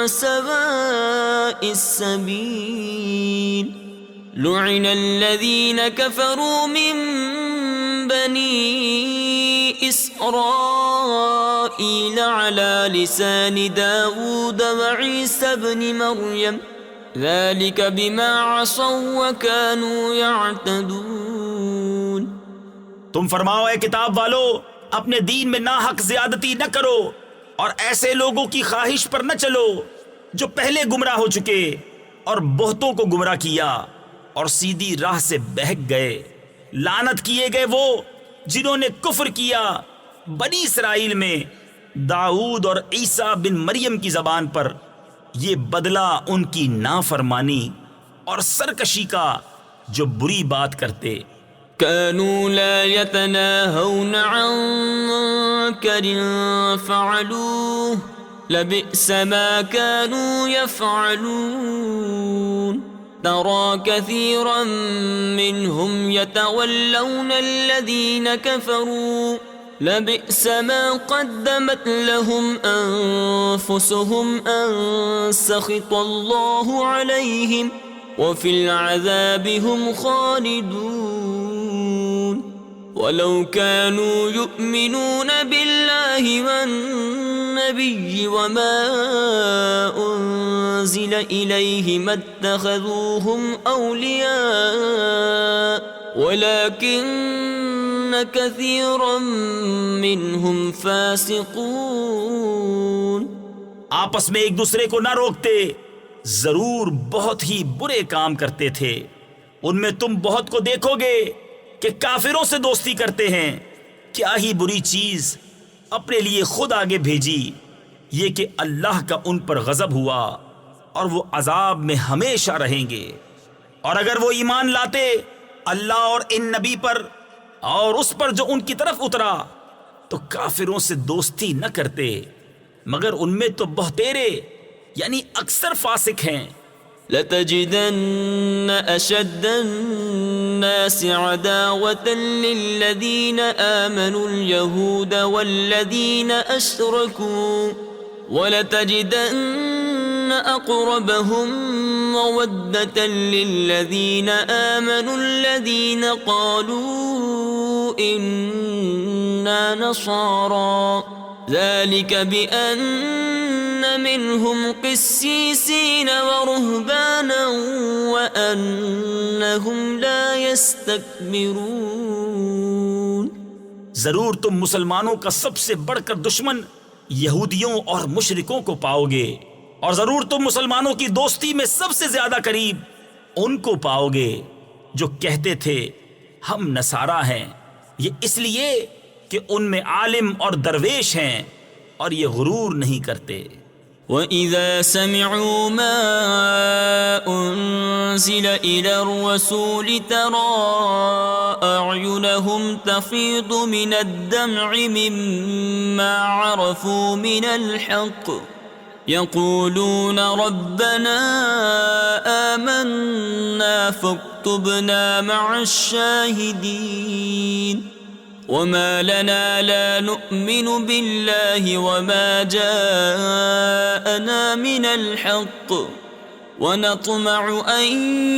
سواء السبيل لعن الذين كفروا من بني إسرائيل على لسان داود وعيسى بن مريم ذلك بما عصوا وكانوا يعتدون۔ تم فرماؤ اے کتاب والو اپنے دین میں ناحق زیادتی نہ کرو اور ایسے لوگوں کی خواہش پر نہ چلو جو پہلے گمراہ ہو چکے اور بہتوں کو گمراہ کیا اور سیدھی راہ سے بہک گئے۔ لعنت کیے گئے وہ جنہوں نے کفر کیا بنی اسرائیل میں داؤد اور عیسیٰ بن مریم کی زبان پر، یہ بدلہ ان کی نافرمانی اور سرکشی کا جو بری بات کرتے۔ كانوا لا يتناهون عن منكر فعلوه لبئس ما كانوا يفعلون ترى كثيرا منهم يتولون الذين كفروا لبئس ما قدمت لهم أنفسهم أن سخط الله عليهم وفي العذاب هم خالدون ولو كانوا يؤمنون بالله والنبي وما أنزل إليه ما اتخذوهم أولياء ولكن كثيرا منهم فاسقون۔ آپس میں ایک دوسرے کو نہ روکتے، ضرور بہت ہی برے کام کرتے تھے۔ ان میں تم بہت کو دیکھو گے کہ کافروں سے دوستی کرتے ہیں۔ کیا ہی بری چیز اپنے لیے خود آگے بھیجی، یہ کہ اللہ کا ان پر غضب ہوا اور وہ عذاب میں ہمیشہ رہیں گے۔ اور اگر وہ ایمان لاتے اللہ اور ان نبی پر اور اس پر جو ان کی طرف اترا تو کافروں سے دوستی نہ کرتے، مگر ان میں تو بہتیرے یعنی اکثر فاسق ہیں۔ لَتَجِدَنَّ أَشَدَّ النَّاسِ عَدَاوَةً لِلَّذِينَ آمَنُوا الْيَهُودَ وَالَّذِينَ أَشْرَكُوا وَلَتَجِدَنَّ أقربهم مودة للذين آمنوا الذين قالوا إنا نصارى ذلك بأن منهم قسيسين ورهبانا وأنهم لا يستكبرون۔ ضرور تم مسلمانوں کا سب سے بڑھ کر دشمن یہودیوں اور مشرکوں کو پاؤ گے، اور ضرور تم مسلمانوں کی دوستی میں سب سے زیادہ قریب ان کو پاؤ گے جو کہتے تھے ہم نصارہ ہیں، یہ اس لیے کہ ان میں عالم اور درویش ہیں اور یہ غرور نہیں کرتے۔ وَإِذَا سَمِعُوا مَا أُنزِلَ إِلَى الرَّسُولِ تَرَىٰ أَعْيُنَهُمْ تَفِيضُ مِنَ الدَّمْعِ مِمَّا عَرَفُوا مِنَ الْحَقِّ يَقُولُونَ رَبَّنَا آمَنَّا فَاكْتُبْنَا مَعَ الشَّاهِدِينَ۔ وما لنا لا نؤمن بالله وما جاءنا من الحق ونطمع أن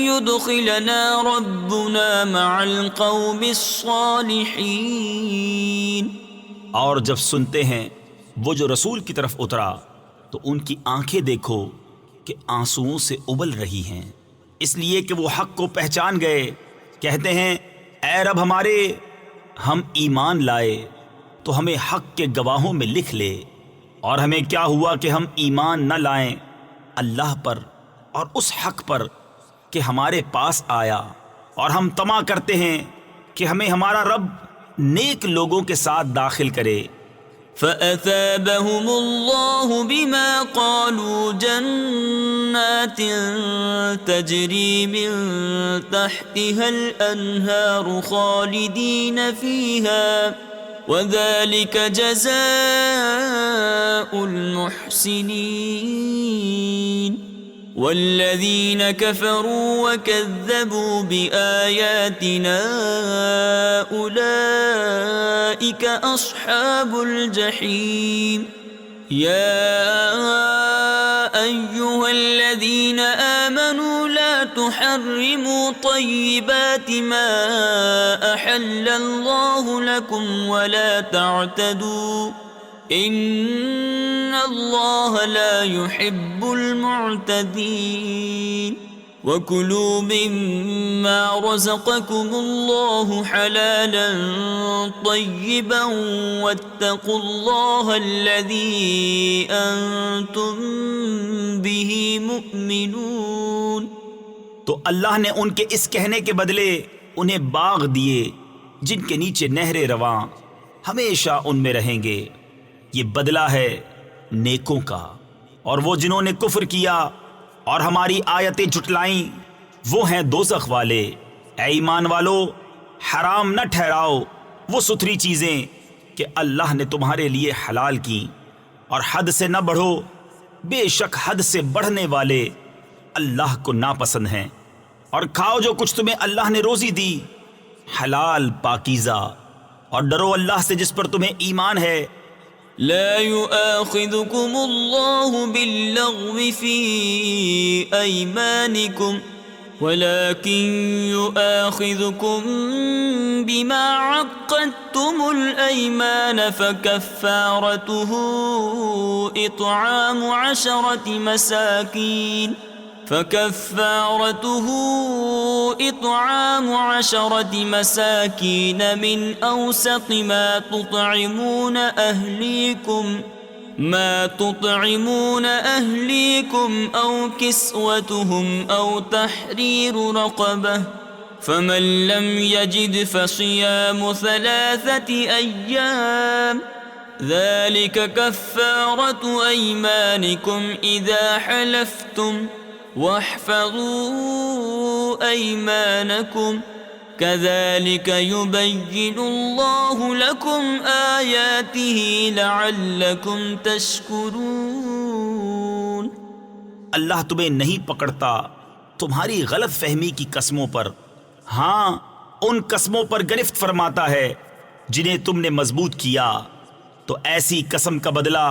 يدخلنا ربنا مع القوم الصالحين۔ اور جب سنتے ہیں وہ جو رسول کی طرف اترا تو ان کی آنکھیں دیکھو کہ آنسوؤں سے ابل رہی ہیں، اس لیے کہ وہ حق کو پہچان گئے، کہتے ہیں اے رب ہمارے، ہم ایمان لائے تو ہمیں حق کے گواہوں میں لکھ لے، اور ہمیں کیا ہوا کہ ہم ایمان نہ لائیں اللہ پر اور اس حق پر کہ ہمارے پاس آیا، اور ہم طمع کرتے ہیں کہ ہمیں ہمارا رب نیک لوگوں کے ساتھ داخل کرے۔ فَأَثَابَهُمُ اللَّهُ بِمَا قَالُوا جَنَّاتٍ تَجْرِي مِن تَحْتِهَا الْأَنْهَارُ خَالِدِينَ فِيهَا وَذَلِكَ جَزَاءُ الْمُحْسِنِينَ۔ والذين كفروا وكذبوا بآياتنا أولئك أصحاب الجحيم۔ يا أيها الذين آمنوا لا تحرموا طيبات ما أحل الله لكم ولا تعتدوا إن الله لا يحب المعتدين۔ وكلوا مما رزقكم الله حلالا طيبا واتقوا الله الذي أنتم به مؤمنون۔ تو اللہ نے ان کے اس کہنے کے بدلے انہیں باغ دیے جن کے نیچے نہریں رواں ہمیشہ ان میں رہیں گے، یہ بدلہ ہے نیکوں کا۔ اور وہ جنہوں نے کفر کیا اور ہماری آیتیں جھٹلائیں وہ ہیں دوزخ والے۔ اے ایمان والو، حرام نہ ٹھہراؤ وہ ستھری چیزیں کہ اللہ نے تمہارے لیے حلال کی، اور حد سے نہ بڑھو، بے شک حد سے بڑھنے والے اللہ کو ناپسند ہیں۔ اور کھاؤ جو کچھ تمہیں اللہ نے روزی دی، حلال پاکیزہ، اور ڈرو اللہ سے جس پر تمہیں ایمان ہے۔ لا يؤاخذكم الله باللغو في أيمانكم ولكن يؤاخذكم بما عقدتم الأيمان فكفارته إطعام عشرة مساكين من أوسط ما تطعمون أهليكم أو كسوتهم أو تحرير رقبة، فمن لم يجد فصيام 3 أيام ذلك كفارة أيمانكم إذا حلفتم واحفظوا أيمانكم كذلك يبين الله لكم آياته لعلكم تشكرون۔ اللہ تمہیں نہیں پکڑتا تمہاری غلط فہمی کی قسموں پر، ہاں ان قسموں پر گرفت فرماتا ہے جنہیں تم نے مضبوط کیا، تو ایسی قسم کا بدلہ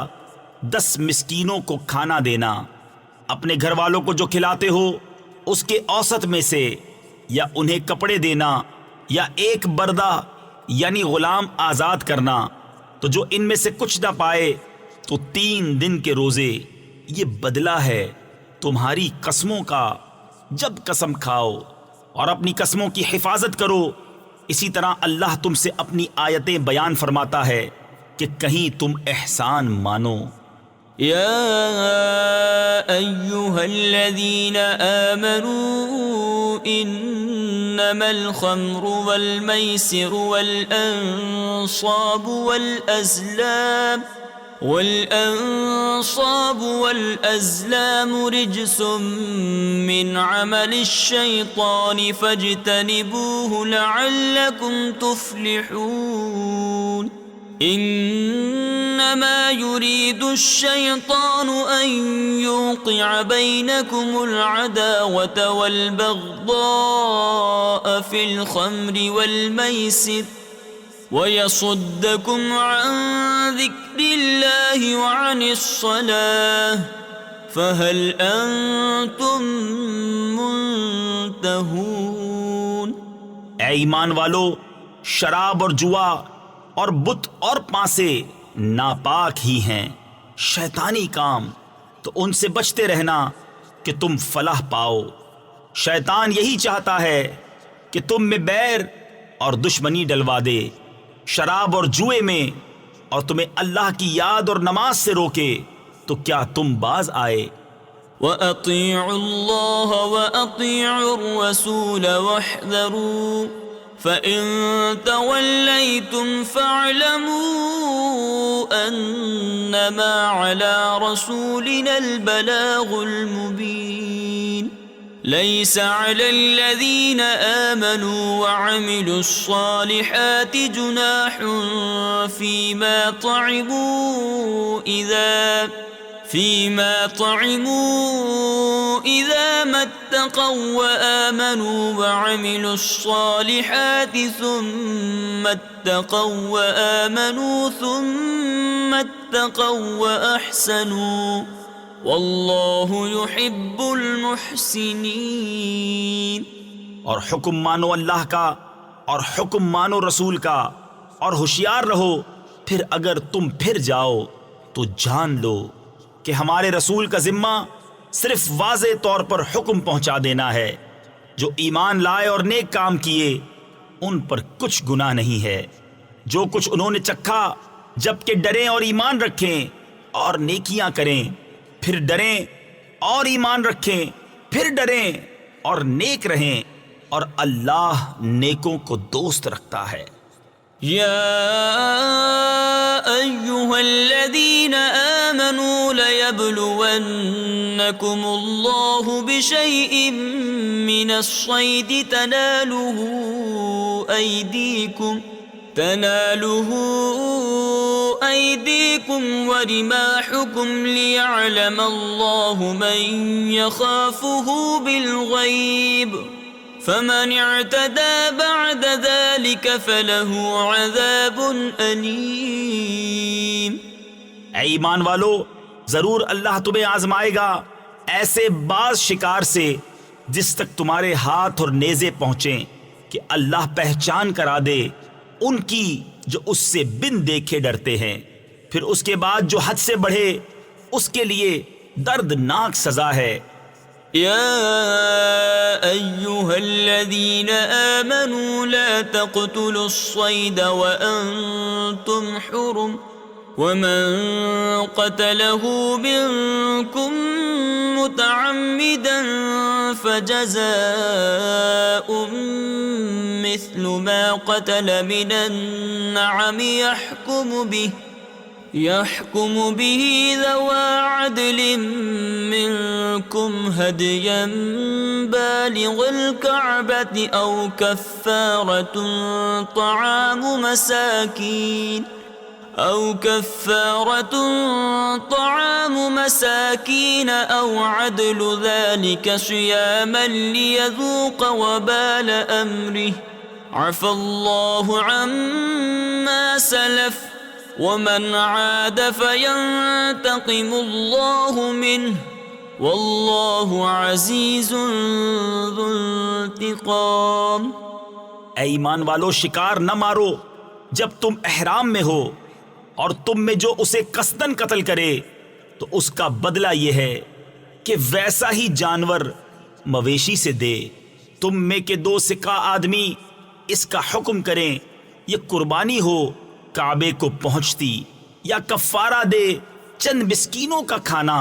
10 مسکینوں کو کھانا دینا، اپنے گھر والوں کو جو کھلاتے ہو اس کے اوسط میں سے، یا انہیں کپڑے دینا، یا ایک بردہ یعنی غلام آزاد کرنا، تو جو ان میں سے کچھ نہ پائے تو 3 دن کے روزے، یہ بدلہ ہے تمہاری قسموں کا جب قسم کھاؤ، اور اپنی قسموں کی حفاظت کرو۔ اسی طرح اللہ تم سے اپنی آیتیں بیان فرماتا ہے کہ کہیں تم احسان مانو۔ يا أيها الذين آمنوا إنما الخمر والميسر والأنصاب والأزلام رجس من عمل الشيطان فاجتنبوه لعلكم تفلحون إنما يريد الشيطان أن يوقع بينكم العداوة والبغضاء في الخمر والميسر ويصدكم عن ذكر الله وعن الصلاة فهل أنتم منتهون۔ اے ایمان والو، شراب اور جوا اور بت اور پانسے ناپاک ہی ہیں، شیطانی کام، تو ان سے بچتے رہنا کہ تم فلاح پاؤ۔ شیطان یہی چاہتا ہے کہ تم میں بیر اور دشمنی ڈلوا دے شراب اور جوئے میں، اور تمہیں اللہ کی یاد اور نماز سے روکے، تو کیا تم باز آئے؟ وَأَطِيعُوا اللَّهَ وَأَطِيعُوا الرَّسُولَ وَاحْذَرُوا فَإِن تَوَلَّيْتُمْ فَاعْلَمُوا أَنَّمَا عَلَى رَسُولِنَا الْبَلَاغُ الْمُبِينُ۔ لَيْسَ عَلَى الَّذِينَ آمَنُوا وَعَمِلُوا الصَّالِحَاتِ جُنَاحٌ فِيمَا طَعِمُوا إِذَا مَا اتَّقَوا وَآمَنُوا وَعَمِلُوا الصَّالِحَاتِ ثُمَّ اتَّقَوا وَآمَنُوا ثُمَّ اتَّقَوا وَأَحْسَنُوا واللہ یحب المحسنین۔ اور حکم مانو اللہ کا اور حکم مانو رسول کا، اور ہوشیار رہو، پھر اگر تم پھر جاؤ تو جان لو کہ ہمارے رسول کا ذمہ صرف واضح طور پر حکم پہنچا دینا ہے۔ جو ایمان لائے اور نیک کام کیے ان پر کچھ گناہ نہیں ہے۔ جو کچھ انہوں نے چکھا جبکہ ڈریں اور ایمان رکھیں اور نیکیاں کریں، پھر ڈریں اور ایمان رکھیں، پھر ڈریں اور نیک رہیں، اور اللہ نیکوں کو دوست رکھتا ہے۔ یا ایہا الذین آمنوا لیبلونکم اللہ بشیء من الصید تنالہ ایدیکم ورماحکم لیعلم اللہ من یخافہ بالغیب فمن اعتدى بعد ذلك فله عذاب أليم۔ اے ایمان والو، ضرور اللہ تمہیں آزمائے گا ایسے بعض شکار سے جس تک تمہارے ہاتھ اور نیزے پہنچیں، کہ اللہ پہچان کرا دے ان کی جو اس سے بن دیکھے ڈرتے ہیں، پھر اس کے بعد جو حد سے بڑھے اس کے لیے دردناک سزا ہے۔ یا ایہا الذین آمنوا لا تقتلوا الصید وانتم حرم ومن قتله منكم متعمدا فجزاء مثل ما قتل من النعم يحكم به ذوى عدل منكم هديا بالغ الكعبة أو كفارة طعام مساكين أو عدل ذلك صياما ليذوق وبال أمره عفى الله عما سلف ومن عاد فينتقم الله منه واللہ عزیز ذو انتقام۔ اے ایمان والو، شکار نہ مارو جب تم احرام میں ہو، اور تم میں جو اسے قصدن قتل کرے تو اس کا بدلہ یہ ہے کہ ویسا ہی جانور مویشی سے دے۔ تم میں کے 2 سکہ آدمی اس کا حکم کریں، یہ قربانی ہو کعبے کو پہنچتی، یا کفارہ دے چند مسکینوں کا کھانا،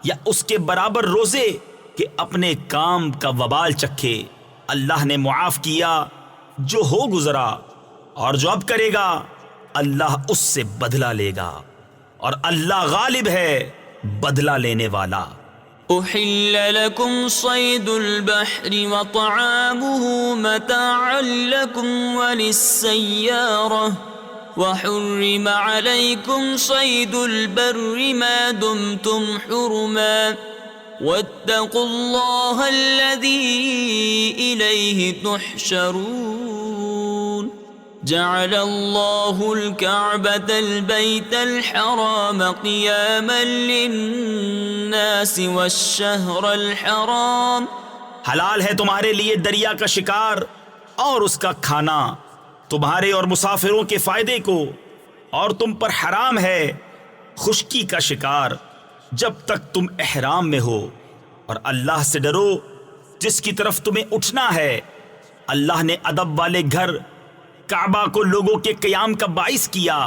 یا اس کے برابر روزے کہ اپنے کام کا وبال چکھے۔ اللہ نے معاف کیا جو ہو گزرا، اور جو اب کرے گا اللہ اس سے بدلہ لے گا، اور اللہ غالب ہے بدلہ لینے والا۔ أحل لكم صيد البحر وطعامه متاعا لكم وللسيارة، وحرم عليكم صيد البر ما دمتم حرما، واتقوا الله الذي إليه تحشرون۔ جعل الله الكعبة البيت الحرام قياما للناس والشهر الحرام۔ حلال ہے تمہارے لیے دریا کا شکار اور اس کا کھانا تمہارے اور مسافروں کے فائدے کو، اور تم پر حرام ہے خشکی کا شکار جب تک تم احرام میں ہو، اور اللہ سے ڈرو جس کی طرف تمہیں اٹھنا ہے۔ اللہ نے ادب والے گھر کعبہ کو لوگوں کے قیام کا باعث کیا،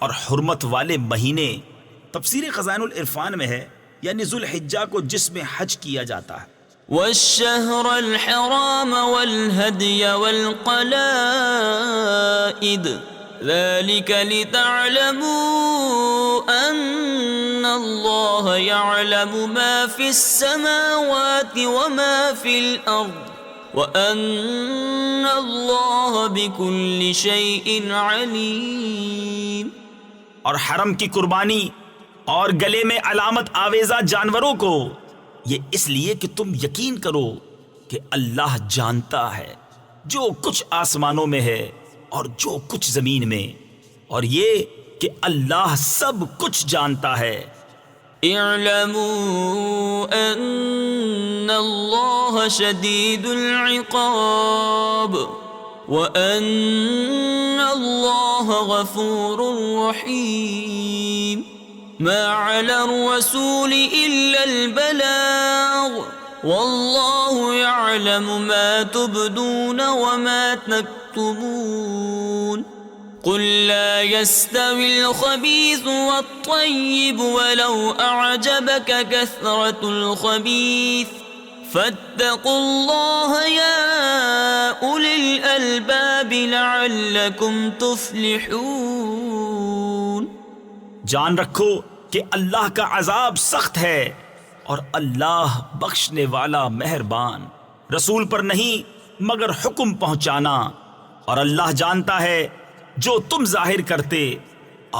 اور حرمت والے مہینے تفسیر خزائن العرفان میں ہے، یعنی ذو الحجہ کو جس میں حج کیا جاتا ہے۔ والشهر الحرام والهدي والقلائد ذلك لتعلموا أن الله يعلم ما في السماوات وما في الأرض وَأَنَّ اللَّهَ بِكُلِّ شَيْءٍ عَلِيمٌ۔ اور حرم کی قربانی اور گلے میں علامت آویزہ جانوروں کو یہ اس لیے کہ تم یقین کرو کہ اللہ جانتا ہے جو کچھ آسمانوں میں ہے اور جو کچھ زمین میں، اور یہ کہ اللہ سب کچھ جانتا ہے۔ اعلموا ان اللہ شدید العقاب وان اللہ غفور رحیم۔ ما علی الرسول الا البلاغ واللہ یعلم ما تبدون وما تکتمون۔ قل لا يستوي الخبيث والطيب ولو أعجبك كثرة الخبيث فاتقوا الله يا أولي الألباب لعلكم تفلحون۔ جان رکھو کہ اللہ کا عذاب سخت ہے اور اللہ بخشنے والا مہربان۔ رسول پر نہیں مگر حکم پہنچانا، اور اللہ جانتا ہے جو تم ظاہر کرتے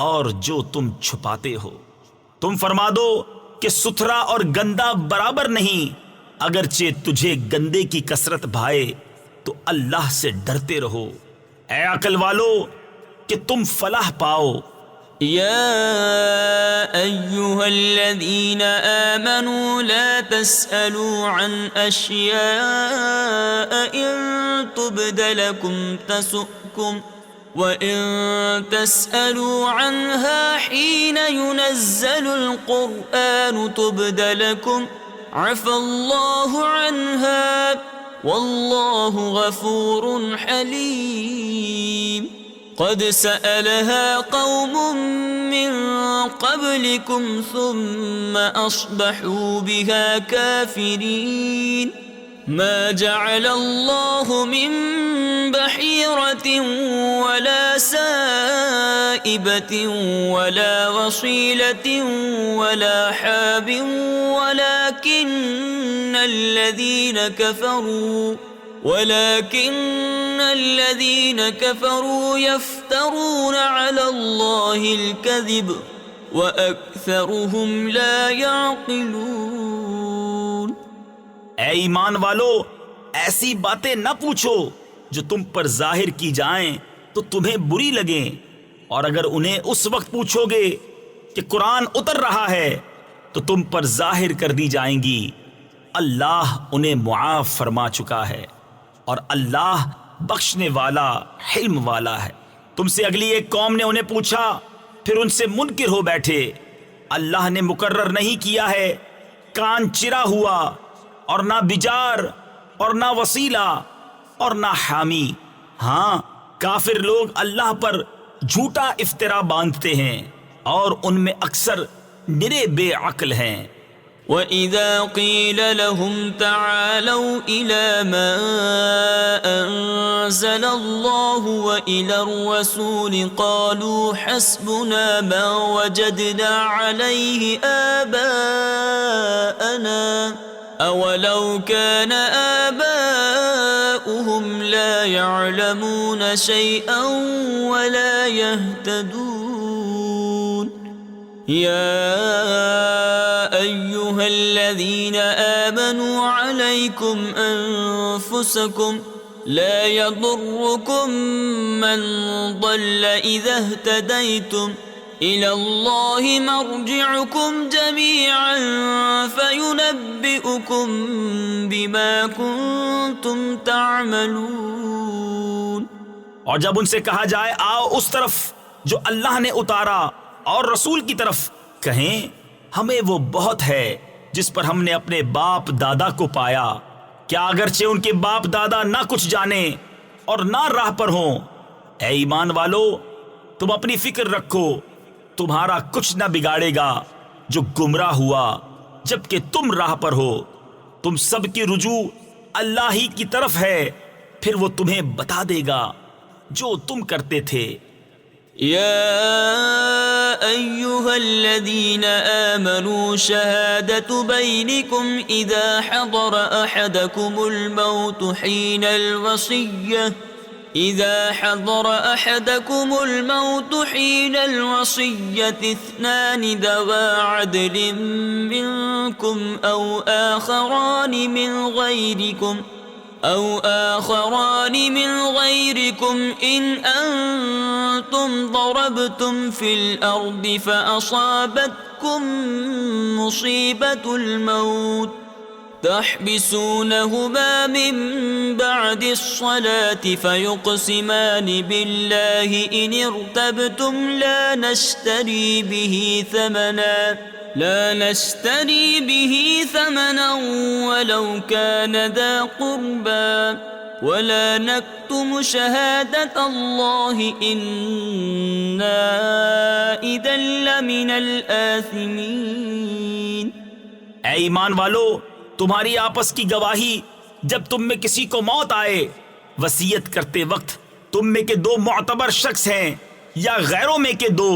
اور جو تم چھپاتے ہو۔ تم فرما دو کہ ستھرا اور گندا برابر نہیں، اگرچہ تجھے گندے کی کثرت بھائے تو اللہ سے ڈرتے رہو، اے عقل والو کہ تم فلاح پاؤ۔ يا أيها الذين آمنوا لا تسألوا عن أشياء إن تبد لكم تسؤكم وَإِن تَسْأَلُوا عَنْهَا حِينَ يُنَزَّلُ الْقُرْآنُ تُبْدَ لَكُمْ عَفَا اللَّهُ عَنْهَا وَاللَّهُ غَفُورٌ حَلِيمٌ۔ قَدْ سَأَلَهَا قَوْمٌ مِّن قَبْلِكُمْ ثُمَّ أَصْبَحُوا بِهَا كَافِرِينَ۔ ما جعل الله من بحيرة ولا سائبة ولا وصيلة ولا حاب ولكن الذين كفروا يفترون على الله الكذب وأكثرهم لا يعقلون۔ اے ایمان والو، ایسی باتیں نہ پوچھو جو تم پر ظاہر کی جائیں تو تمہیں بری لگیں، اور اگر انہیں اس وقت پوچھو گے کہ قرآن اتر رہا ہے تو تم پر ظاہر کر دی جائیں گی۔ اللہ انہیں معاف فرما چکا ہے اور اللہ بخشنے والا حلم والا ہے۔ تم سے اگلی ایک قوم نے انہیں پوچھا، پھر ان سے منکر ہو بیٹھے، اللہ نے مقرر نہیں کیا ہے کان چرا ہوا اور نہ بجار اور نہ وسیلہ اور نہ حامی۔ ہاں، کافر لوگ اللہ پر جھوٹا افطرا باندھتے ہیں اور ان میں اکثر نرے بے عقل ہیں۔ وَإِذَا قِيلَ لَهُمْ تَعَالَوْا إِلَى مَا أَنزَلَ اللَّهُ وَإِلَى الرَّسُولِ قَالُوا حَسْبُنَا مَا وَجَدْنَا عَلَيْهِ آبَاءَنَا أَوَلَوْ كَانَ آبَاؤُهُمْ لَا يَعْلَمُونَ شَيْئًا وَلَا يَهْتَدُونَ يَا أَيُّهَا الَّذِينَ آمَنُوا عَلَيْكُمْ أَنفُسَكُمْ لَا يَضُرُّكُمْ مَنْ ضَلَّ إِذَا اهْتَدَيْتُمْ إِلَى اللَّهِ مَرْجِعُكُمْ جَمِيعًا فَيُنَبِّئُكُمْ بِمَا كُنْتُمْ تَعْمَلُونَ۔ اور جب ان سے کہا جائے آؤ اس طرف جو اللہ نے اتارا اور رسول کی طرف، کہیں ہمیں وہ بہت ہے جس پر ہم نے اپنے باپ دادا کو پایا، کیا اگرچہ ان کے باپ دادا نہ کچھ جانے اور نہ راہ پر ہوں۔ اے ایمان والو، تم اپنی فکر رکھو، تمہارا کچھ نہ بگاڑے گا جو گمراہ ہوا جبکہ تم راہ پر ہو۔ تم سب کی رجوع اللہ ہی کی طرف ہے، پھر وہ تمہیں بتا دے گا جو تم کرتے تھے۔ يا أيها الذين آمنوا شهادة بينكم إذا حضر أحدكم الموت حين الوصية اثنان ذوى عدل منكم أو آخران من غيركم إن أنتم ضربتم في الأرض فأصابتكم مصيبة الموت تحبسونهما من بعد الصلاة فيقسمان بالله إن ارتبتم لا نشتري به ثمنا ولو كان ذا قربى ولا نكتم شهادة الله إنا إذا لمن الآثمين۔ اے ایمان والو، تمہاری آپس کی گواہی جب تم میں کسی کو موت آئے، وصیت کرتے وقت تم میں کے دو معتبر شخص ہیں یا غیروں میں کے دو،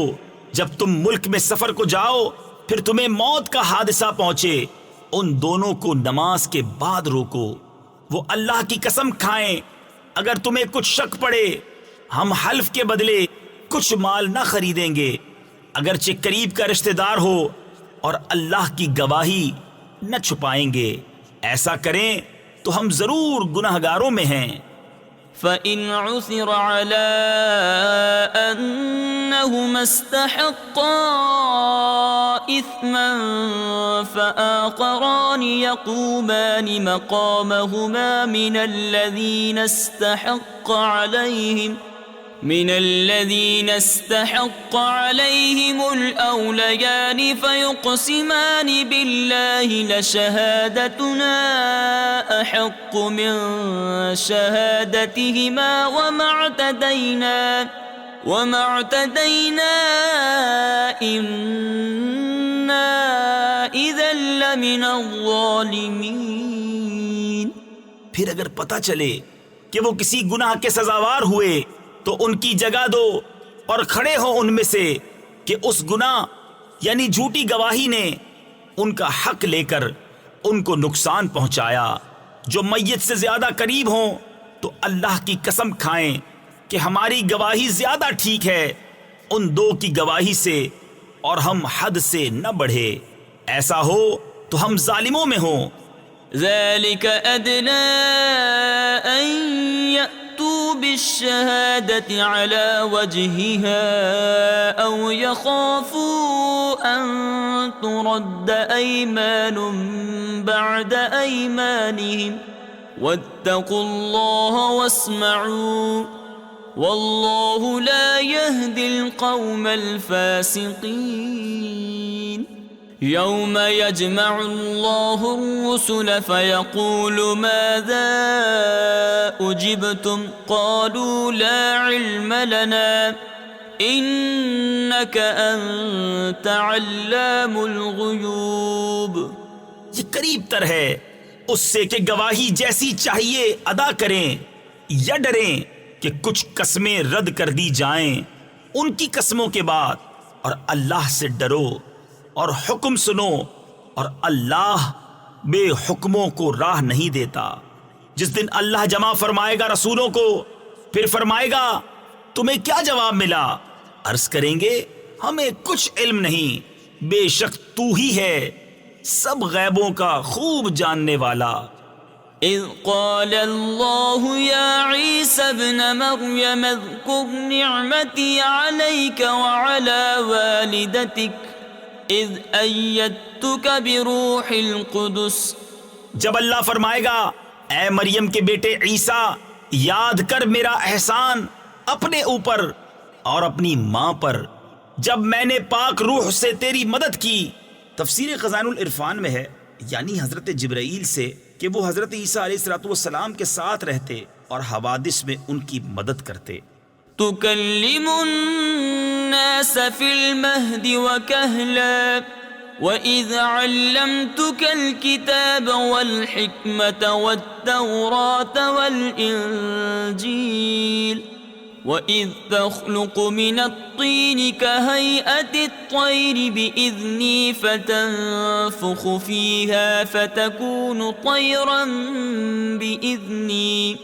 جب تم ملک میں سفر کو جاؤ پھر تمہیں موت کا حادثہ پہنچے، ان دونوں کو نماز کے بعد روکو، وہ اللہ کی قسم کھائیں اگر تمہیں کچھ شک پڑے ہم حلف کے بدلے کچھ مال نہ خریدیں گے، اگرچہ قریب کا رشتہ دار ہو، اور اللہ کی گواہی نہ چھپائیں گے، ایسا کریں تو ہم ضرور گناہگاروں میں ہیں۔ فَإِنْ عُثِرَ عَلَىٰ أَنَّهُمَا اسْتَحَقَّا إِثْمًا فَآخَرَانِ يَقُومَانِ مَقَامَهُمَا من الذين استحق عليهم الأوليان فيقسمان بالله لشهادتنا أحق من شهادتهما وما اعتدينا إنا إذا لمن الظالمين۔ پھر اگر پتہ چلے کہ وہ کسی گناہ کے سزاوار ہوئے تو ان کی جگہ دو اور کھڑے ہو ان میں سے کہ اس گناہ یعنی جھوٹی گواہی نے ان کا حق لے کر ان کو نقصان پہنچایا۔ جو میت سے زیادہ قریب ہوں تو اللہ کی قسم کھائیں کہ ہماری گواہی زیادہ ٹھیک ہے ان دو کی گواہی سے، اور ہم حد سے نہ بڑھے، ایسا ہو تو ہم ظالموں میں ہوں۔ ذلك أدنى أن يأتوا بالشهادة على وجهها أو يخافوا أن ترد أيمان بعد أيمانهم واتقوا الله واسمعوا والله لا يهدي القوم الفاسقين يوم يجمع الله الرسل فيقول ماذا أجبتم قالوا لا علم لنا إنك أنت علام الغيوب. یہ قریب تر ہے اس سے کہ گواہی جیسی چاہیے ادا کریں یا ڈریں کہ کچھ قسمیں رد کر دی جائیں ان کی قسموں کے بعد، اور اللہ سے ڈرو اور حکم سنو، اور اللہ بے حکموں کو راہ نہیں دیتا. جس دن اللہ جمع فرمائے گا رسولوں کو، پھر فرمائے گا تمہیں کیا جواب ملا؟ عرض کریں گے ہمیں کچھ علم نہیں، بے شک تو ہی ہے سب غیبوں کا خوب جاننے والا. إذ قال الله يا عيسى ابن مريم اذكر نعمتي عليك وعلى والدتك إذ أيدتك بروح القدس. جب اللہ فرمائے گا اے مریم کے بیٹے عیسیٰ، یاد کر میرا احسان اپنے اوپر اور اپنی ماں پر جب میں نے پاک روح سے تیری مدد کی. تفسیر خزائن العرفان میں ہے یعنی حضرت جبرائیل سے کہ وہ حضرت عیسیٰ علیہ السلام کے ساتھ رہتے اور حوادث میں ان کی مدد کرتے. تكلم الناس في المهد وكهلا وإذ علمتك الكتاب والحكمة والتوراة والإنجيل وإذ تخلق من الطين كهيئة الطير بإذني فتنفخ فيها فتكون طيرا بإذني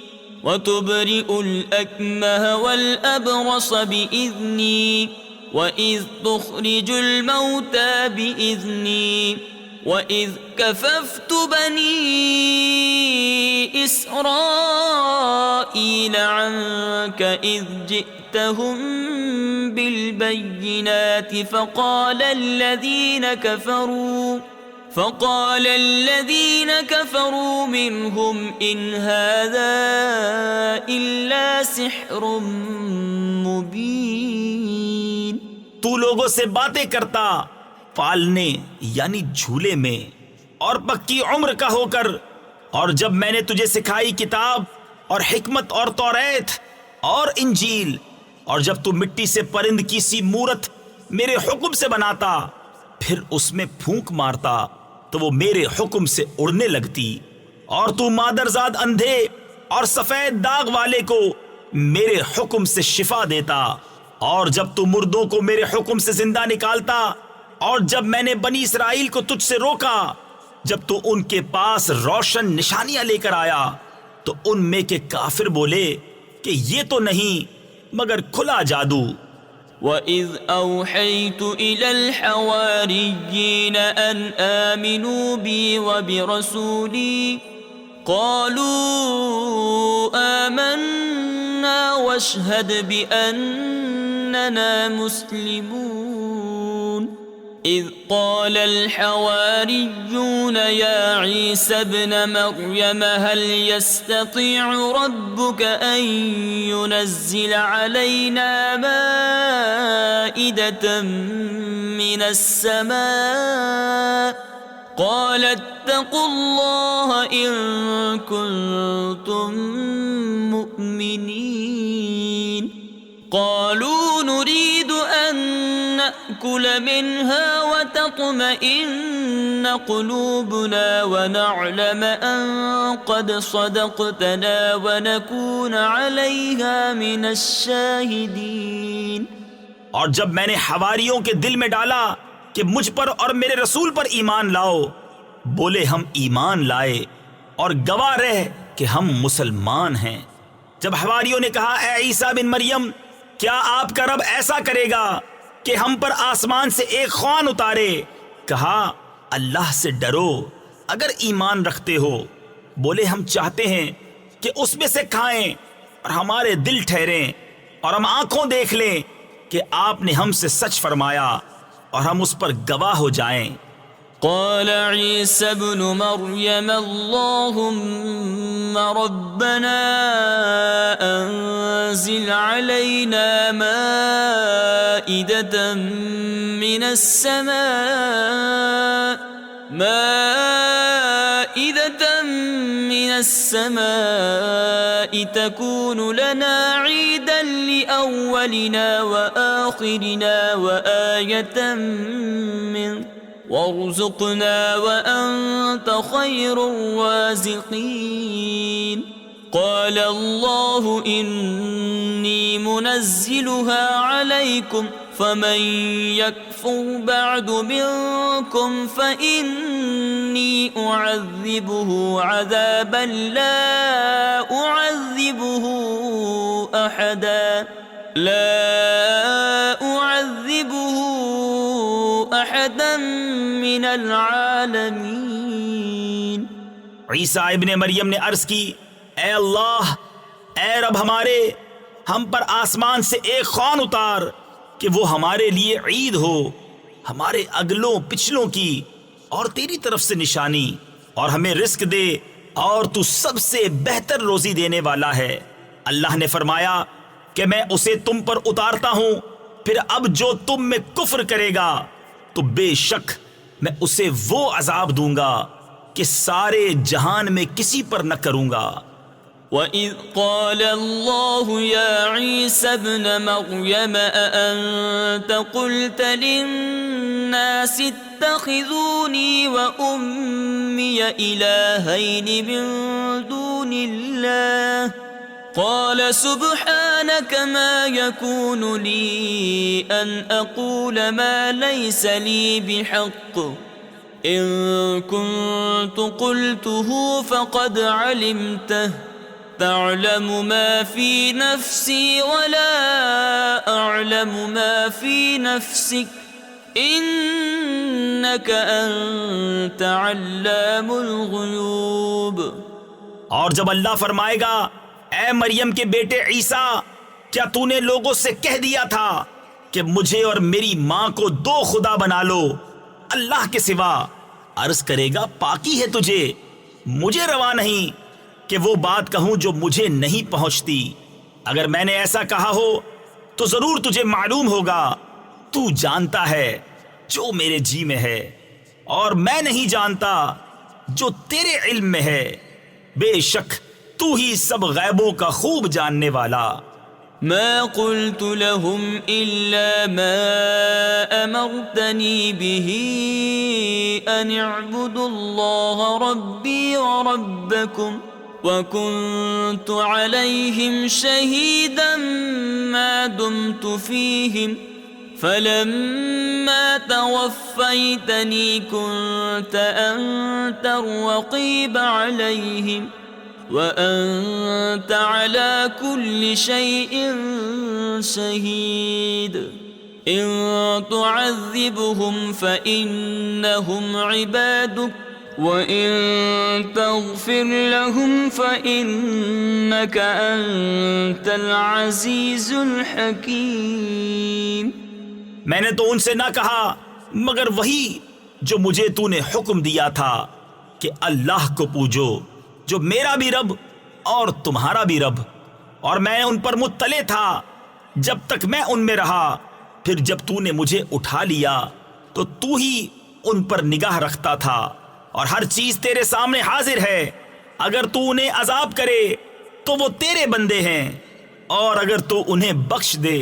وتبرئ الأكمه والأبرص بإذني وإذ تخرج الموتى بإذني وإذ كففت بني إسرائيل عنك إذ جئتهم بالبينات فقال الذين كفروا منهم إن هذا إلا سحر مبين. تو لوگوں سے باتیں کرتا پالنے یعنی جھولے میں اور پکی عمر کا ہو کر، اور جب میں نے تجھے سکھائی کتاب اور حکمت اور توریت اور انجیل، اور جب تو مٹی سے پرند کی سی مورت میرے حکم سے بناتا پھر اس میں پھونک مارتا تو وہ میرے حکم سے اڑنے لگتی، اور تو مادرزاد اندھے اور سفید داغ والے کو میرے حکم سے شفا دیتا، اور جب تو مردوں کو میرے حکم سے زندہ نکالتا، اور جب میں نے بنی اسرائیل کو تجھ سے روکا جب تو ان کے پاس روشن نشانیاں لے کر آیا تو ان میں کے کافر بولے کہ یہ تو نہیں مگر کھلا جادو. وَإِذْ أَوْحَيْتُ إِلَى الْحَوَارِيِّينَ أَنْ آمِنُوا بِي وَبِرَسُولِي قَالُوا آمَنَّا وَاشْهَدْ بِأَنَّنَا مُسْلِمُونَ. إذ قال الحواريون يا عيسى ابن مريم هل يستطيع ربك أن ينزل علينا مائدة من السماء قال اتقوا الله إن كنتم مؤمنين. قالوا نريد أن نأكل منها وتطمئن قلوبنا ونعلم أن قد صدقتنا ونكون عليها من الشاهدين. اور جب میں نے حواریوں کے دل میں ڈالا کہ مجھ پر اور میرے رسول پر ایمان لاؤ، بولے ہم ایمان لائے اور گواہ رہ کہ ہم مسلمان ہیں. جب حواریوں نے کہا اے عیسیٰ بن مریم، کیا آپ کا رب ایسا کرے گا کہ ہم پر آسمان سے ایک خوان اتارے؟ کہا اللہ سے ڈرو اگر ایمان رکھتے ہو. بولے ہم چاہتے ہیں کہ اس میں سے کھائیں اور ہمارے دل ٹھہریں اور ہم آنکھوں دیکھ لیں کہ آپ نے ہم سے سچ فرمایا اور ہم اس پر گواہ ہو جائیں۔ قال عيسى ابن مريم اللهم ربنا أنزل علينا مائدة من السماء تكون لنا عيدا لأولنا وآخرنا وآية منك وارزقنا وأنت خير الرازقين قال الله إني منزلها عليكم فمن يكفر بعد منكم فإني أعذبه عذابا لا أعذبه أحدا من العالمین۔ عیسیٰ ابن مریم نے عرض کی، اے اللہ، اے رب ہمارے، ہم پر آسمان سے ایک خوان اتار کہ وہ ہمارے لیے عید ہو، ہمارے اگلوں پچھلوں کی اور تیری طرف سے نشانی، اور ہمیں رزق دے، اور تو سب سے بہتر روزی دینے والا ہے۔ اللہ نے فرمایا کہ میں اسے تم پر اتارتا ہوں، پھر اب جو تم میں کفر کرے گا تو بے شک میں اسے وہ عذاب دوں گا کہ سارے جہان میں کسی پر نہ کروں گا۔ وَإِذْ قَالَ اللَّهُ يَا عِيسَى ابْنَ مَرْيَمَ أَأَنْتَ قُلْتَ لِلنَّاسِ اتَّخِذُونِي وَأُمِّيَ إِلَٰهَيْنِ مِن دُونِ اللَّهِ قال سبحانك ما يكون لي أن أقول ما ليس لي بحق إن كنت قلته فقد علمته تعلم ما في نفسي ولا أعلم ما في نفسك إنك أنت علام الغيوب۔ اور جب اللہ فرمائے گا، اے مریم کے بیٹے عیسیٰ، کیا تو نے لوگوں سے کہہ دیا تھا کہ مجھے اور میری ماں کو دو خدا بنا لو اللہ کے سوا؟ عرض کرے گا، پاکی ہے تجھے، مجھے روا نہیں کہ وہ بات کہوں جو مجھے نہیں پہنچتی۔ اگر میں نے ایسا کہا ہو تو ضرور تجھے معلوم ہوگا، تو جانتا ہے جو میرے جی میں ہے، اور میں نہیں جانتا جو تیرے علم میں ہے، بے شک تو ہی سب غیبوں کا خوب جاننے والا۔ ما قلت لهم إلا ما أمرتني به أن اعبدوا الله ربي وربكم وكنت عليهم شهيدا ما دمت فيهم فلما توفيتني كنت أنت الرقيب عليهم وأنت على كل شيء شهيد إن تعذبهم فإنهم عبادك وإن تغفر لهم فإنك أنت العزيز الحكيم۔ میں نے تو ان سے نہ کہا مگر وہی جو مجھے تو نے حکم دیا تھا کہ اللہ کو پوجو جو میرا بھی رب اور تمہارا بھی رب، اور میں ان پر مطلع تھا جب تک میں ان میں رہا، پھر جب تو نے مجھے اٹھا لیا تو تو ہی ان پر نگاہ رکھتا تھا، اور ہر چیز تیرے سامنے حاضر ہے۔ اگر تو انہیں عذاب کرے تو وہ تیرے بندے ہیں، اور اگر تو انہیں بخش دے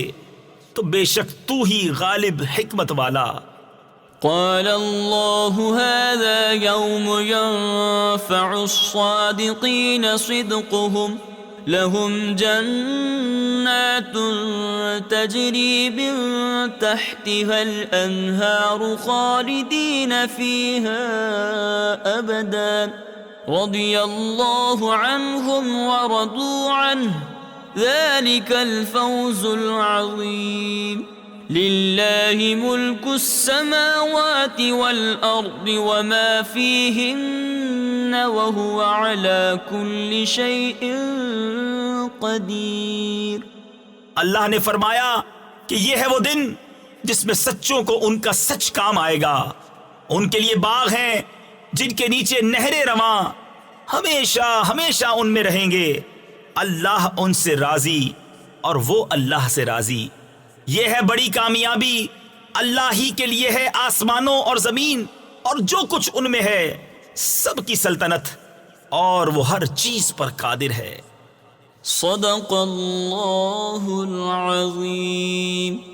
تو بے شک تو ہی غالب حکمت والا۔ قال الله هذا يوم ينفع الصادقين صدقهم لهم جنات تجري من تحتها الأنهار خالدين فيها أبدا رضي الله عنهم ورضوا عنه ذلك الفوز العظيم۔ للہ ملک السماوات والارض وما فیہن وہو علی کل شیء قدیر۔ اللہ نے فرمایا کہ یہ ہے وہ دن جس میں سچوں کو ان کا سچ کام آئے گا۔ ان کے لیے باغ ہیں جن کے نیچے نہریں رواں، ہمیشہ ہمیشہ ان میں رہیں گے۔ اللہ ان سے راضی اور وہ اللہ سے راضی۔ یہ ہے بڑی کامیابی، اللہ ہی کے لیے ہے آسمانوں اور زمین اور جو کچھ ان میں ہے، سب کی سلطنت، اور وہ ہر چیز پر قادر ہے۔ صدق اللہ العظیم۔